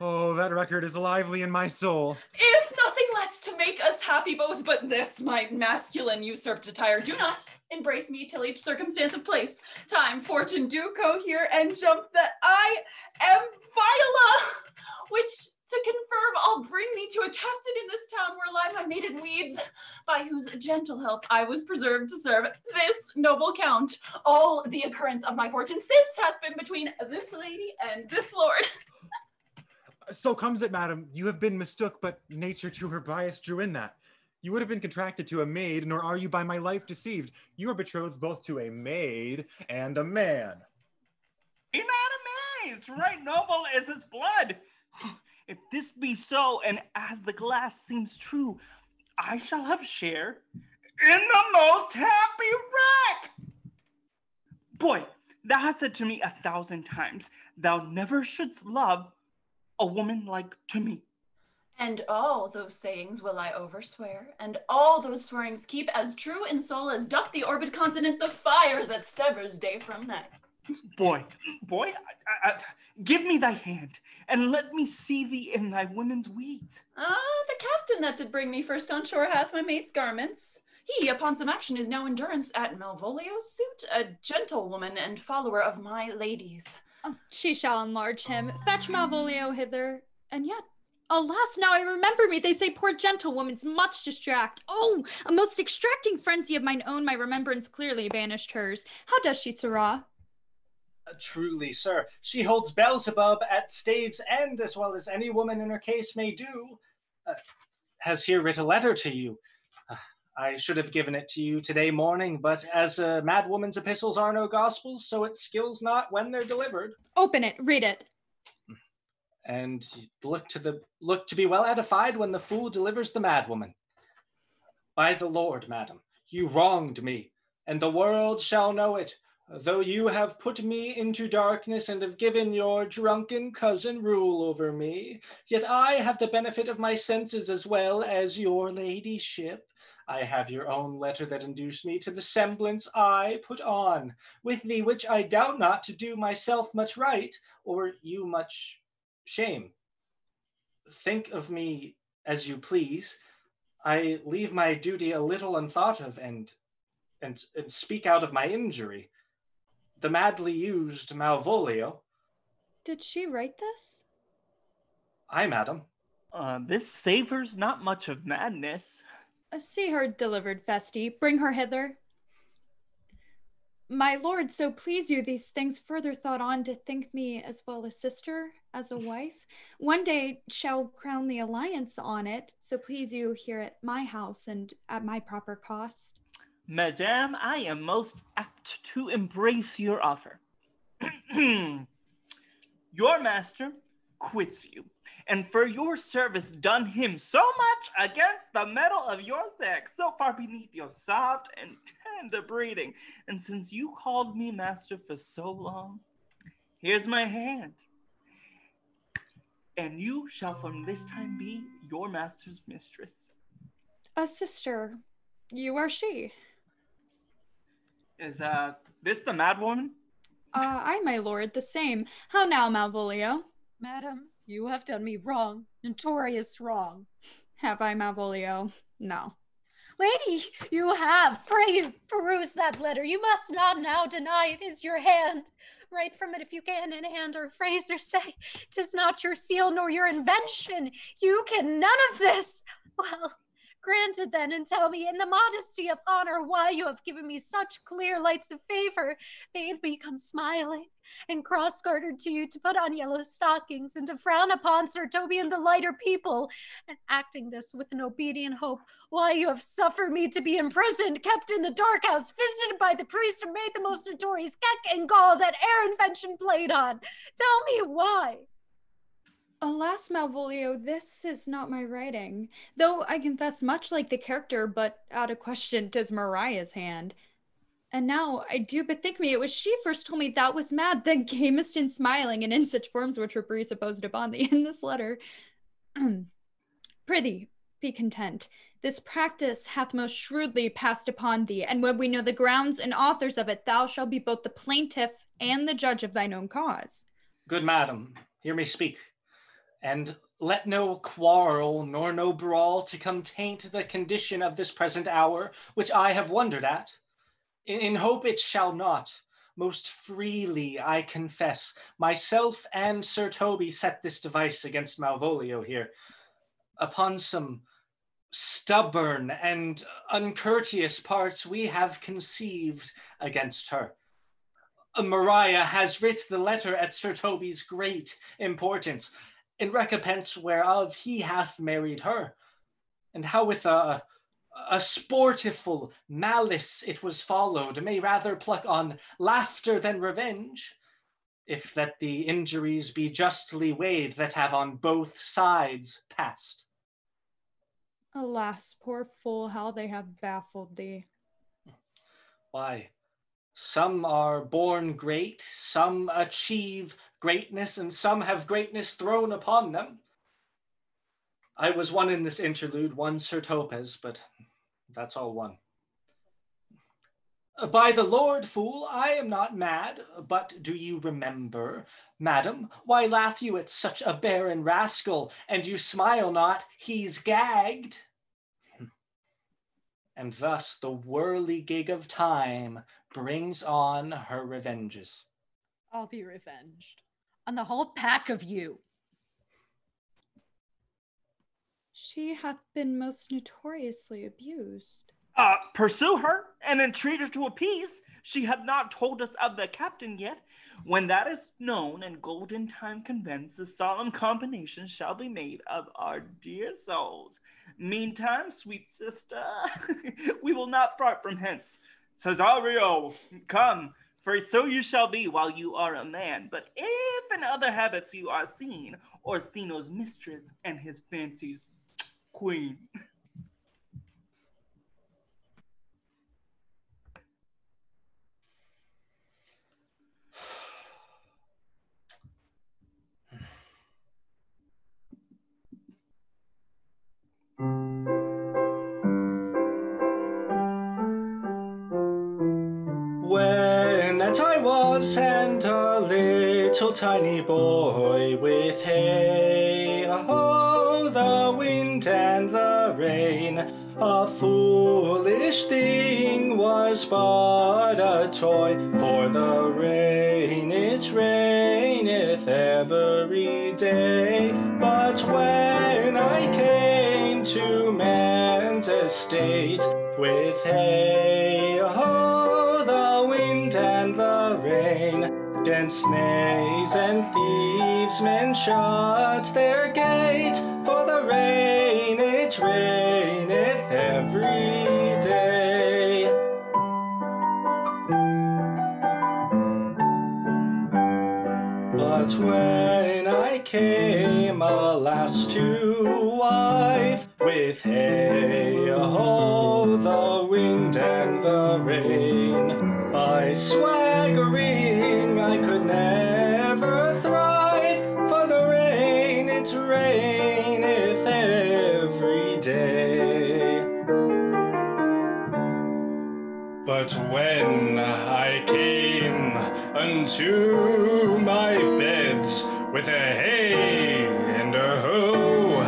Oh, that record is lively in my soul. If nothing lets to make us happy both, but this might masculine usurped attire, do not embrace me till each circumstance of place, time, fortune do cohere and jump that I am Viola, which to confirm I'll bring thee to a captain in this town where lie my maiden weeds, by whose gentle help I was preserved to serve this noble count. All the occurrence of my fortune since hath been between this lady and this lord. So comes it, madam, you have been mistook, but nature to her bias drew in that. You would have been contracted to a maid, nor are you by my life deceived. You are betrothed both to a maid and a man. Be not amazed, right noble is his blood. If this be so, and as the glass seems true, I shall have share in the most happy wreck. Boy, Thou hast said to me 1,000 times, thou never shouldst love a woman like to me. And all those sayings will I overswear, and all those swearings keep as true in soul as doth the orbed continent the fire that severs day from night. Boy, give me thy hand, and let me see thee in thy women's weed. The captain that did bring me first on shore hath my mate's garments. He, upon some action, is now endurance at Malvolio's suit, a gentlewoman and follower of my ladies. She shall enlarge him. Fetch Malvolio hither. And yet, alas, now I remember me. They say poor gentlewoman's much distract. Oh, a most extracting frenzy of mine own, my remembrance clearly banished hers. How does she, sirrah? Truly, sir, she holds Beelzebub at staves end as well as any woman in her case may do. Has here writ a letter to you. I should have given it to you today morning, but as a mad woman's epistles are no gospels, so it skills not when they're delivered. Open it, read it. And look to be well edified when the fool delivers the mad woman. By the Lord, madam, you wronged me, and the world shall know it, though you have put me into darkness and have given your drunken cousin rule over me. Yet I have the benefit of my senses as well as your ladyship. I have your own letter that induced me to the semblance I put on, with thee which I doubt not to do myself much right, or you much shame. Think of me as you please. I leave my duty a little unthought of, and speak out of my injury. The madly used Malvolio. Did she write this? Aye, madam. This savors not much of madness. See her delivered, Festi. Bring her hither. My lord, so please you, these things further thought on to think me as well a sister, as a wife. One day shall crown the alliance on it, so please you here at my house and at my proper cost. Madame, I am most apt to embrace your offer. Your master quits you, and for your service done him so much against the metal of your sex, so far beneath your soft and tender breeding, and since you called me master for so long, here's my hand, and you shall from this time be your master's mistress. A sister, you are she. Is this the mad woman? Aye, my lord, the same. How now, Malvolio? Madam, you have done me wrong, notorious wrong. Have I, Malvolio? No. Lady, you have. Pray peruse that letter. You must not now deny it is your hand. Write from it if you can in hand or phrase or say, 'tis not your seal nor your invention. You can none of this. Well, granted then, and tell me in the modesty of honor why you have given me such clear lights of favor, made me come smiling, and cross-gartered to you to put on yellow stockings, and to frown upon Sir Toby and the lighter people, and acting this with an obedient hope, why you have suffered me to be imprisoned, kept in the dark house, visited by the priest, and made the most notorious keck and gall that e'er invention played on. Tell me why. Alas, Malvolio, this is not my writing, though I confess much like the character, but out of question 'tis Mariah's hand. And now I do bethink me, it was she first told me thou was mad, then camest in smiling, and in such forms which were presupposed upon thee in this letter. Prithee, be content. This practice hath most shrewdly passed upon thee, and when we know the grounds and authors of it, thou shalt be both the plaintiff and the judge of thine own cause. Good madam, hear me speak. And let no quarrel nor no brawl to come taint the condition of this present hour, which I have wondered at. In hope it shall not. Most freely I confess, myself and Sir Toby set this device against Malvolio here, upon some stubborn and uncourteous parts we have conceived against her. Maria has writ the letter at Sir Toby's great importance, in recompense whereof he hath married her, and how with a sportiful malice it was followed, may rather pluck on laughter than revenge, if that the injuries be justly weighed that have on both sides passed. Alas, poor fool, how they have baffled thee. Why, Some are born great, some achieve greatness, and some have greatness thrown upon them. I was one in this interlude, one Sir Topaz, but that's all one. By the Lord, fool, I am not mad, but do you remember, madam, why laugh you at such a barren rascal, and you smile not, he's gagged? And thus the whirligig of time brings on her revenges. I'll be revenged on the whole pack of you. She hath been most notoriously abused. Pursue her and entreat her to appease. She hath not told us of the captain yet. When that is known and golden time commence, the solemn combination shall be made of our dear souls. Meantime, sweet sister, we will not part from hence. Cesario, come, for so you shall be while you are a man. But if in other habits you are seen, Orsino's mistress and his fancy's queen. When that I was and a little tiny boy, with hey ho, the wind and the rain, a foolish thing was but a toy, for the rain it raineth every day. But when I came to man's estate, with hey ho, the wind and the rain, 'gainst knaves and thieves men shut their gate, for the rain it raineth every day. But when I came, alas, to wife, with hey ho, the wind and the rain, by swaggering I could never thrive, for the rain it raineth every day. But when I came unto my beds, with a hey and a ho,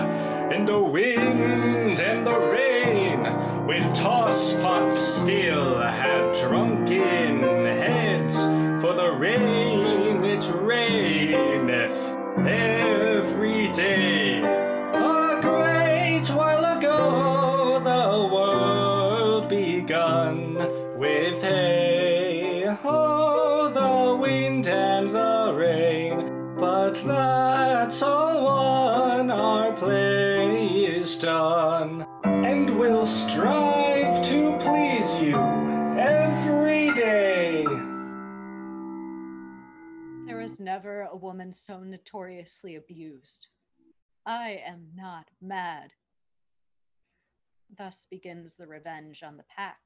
and the wind and the rain, with tosspots still had drunken heads, for the rain it raineth every day. A great while ago the world begun, with hey ho, the wind and the rain. But that's all one, our play is done, and we'll strive to please you every day. There was never a woman so notoriously abused. I am not mad. Thus begins the revenge on the pack.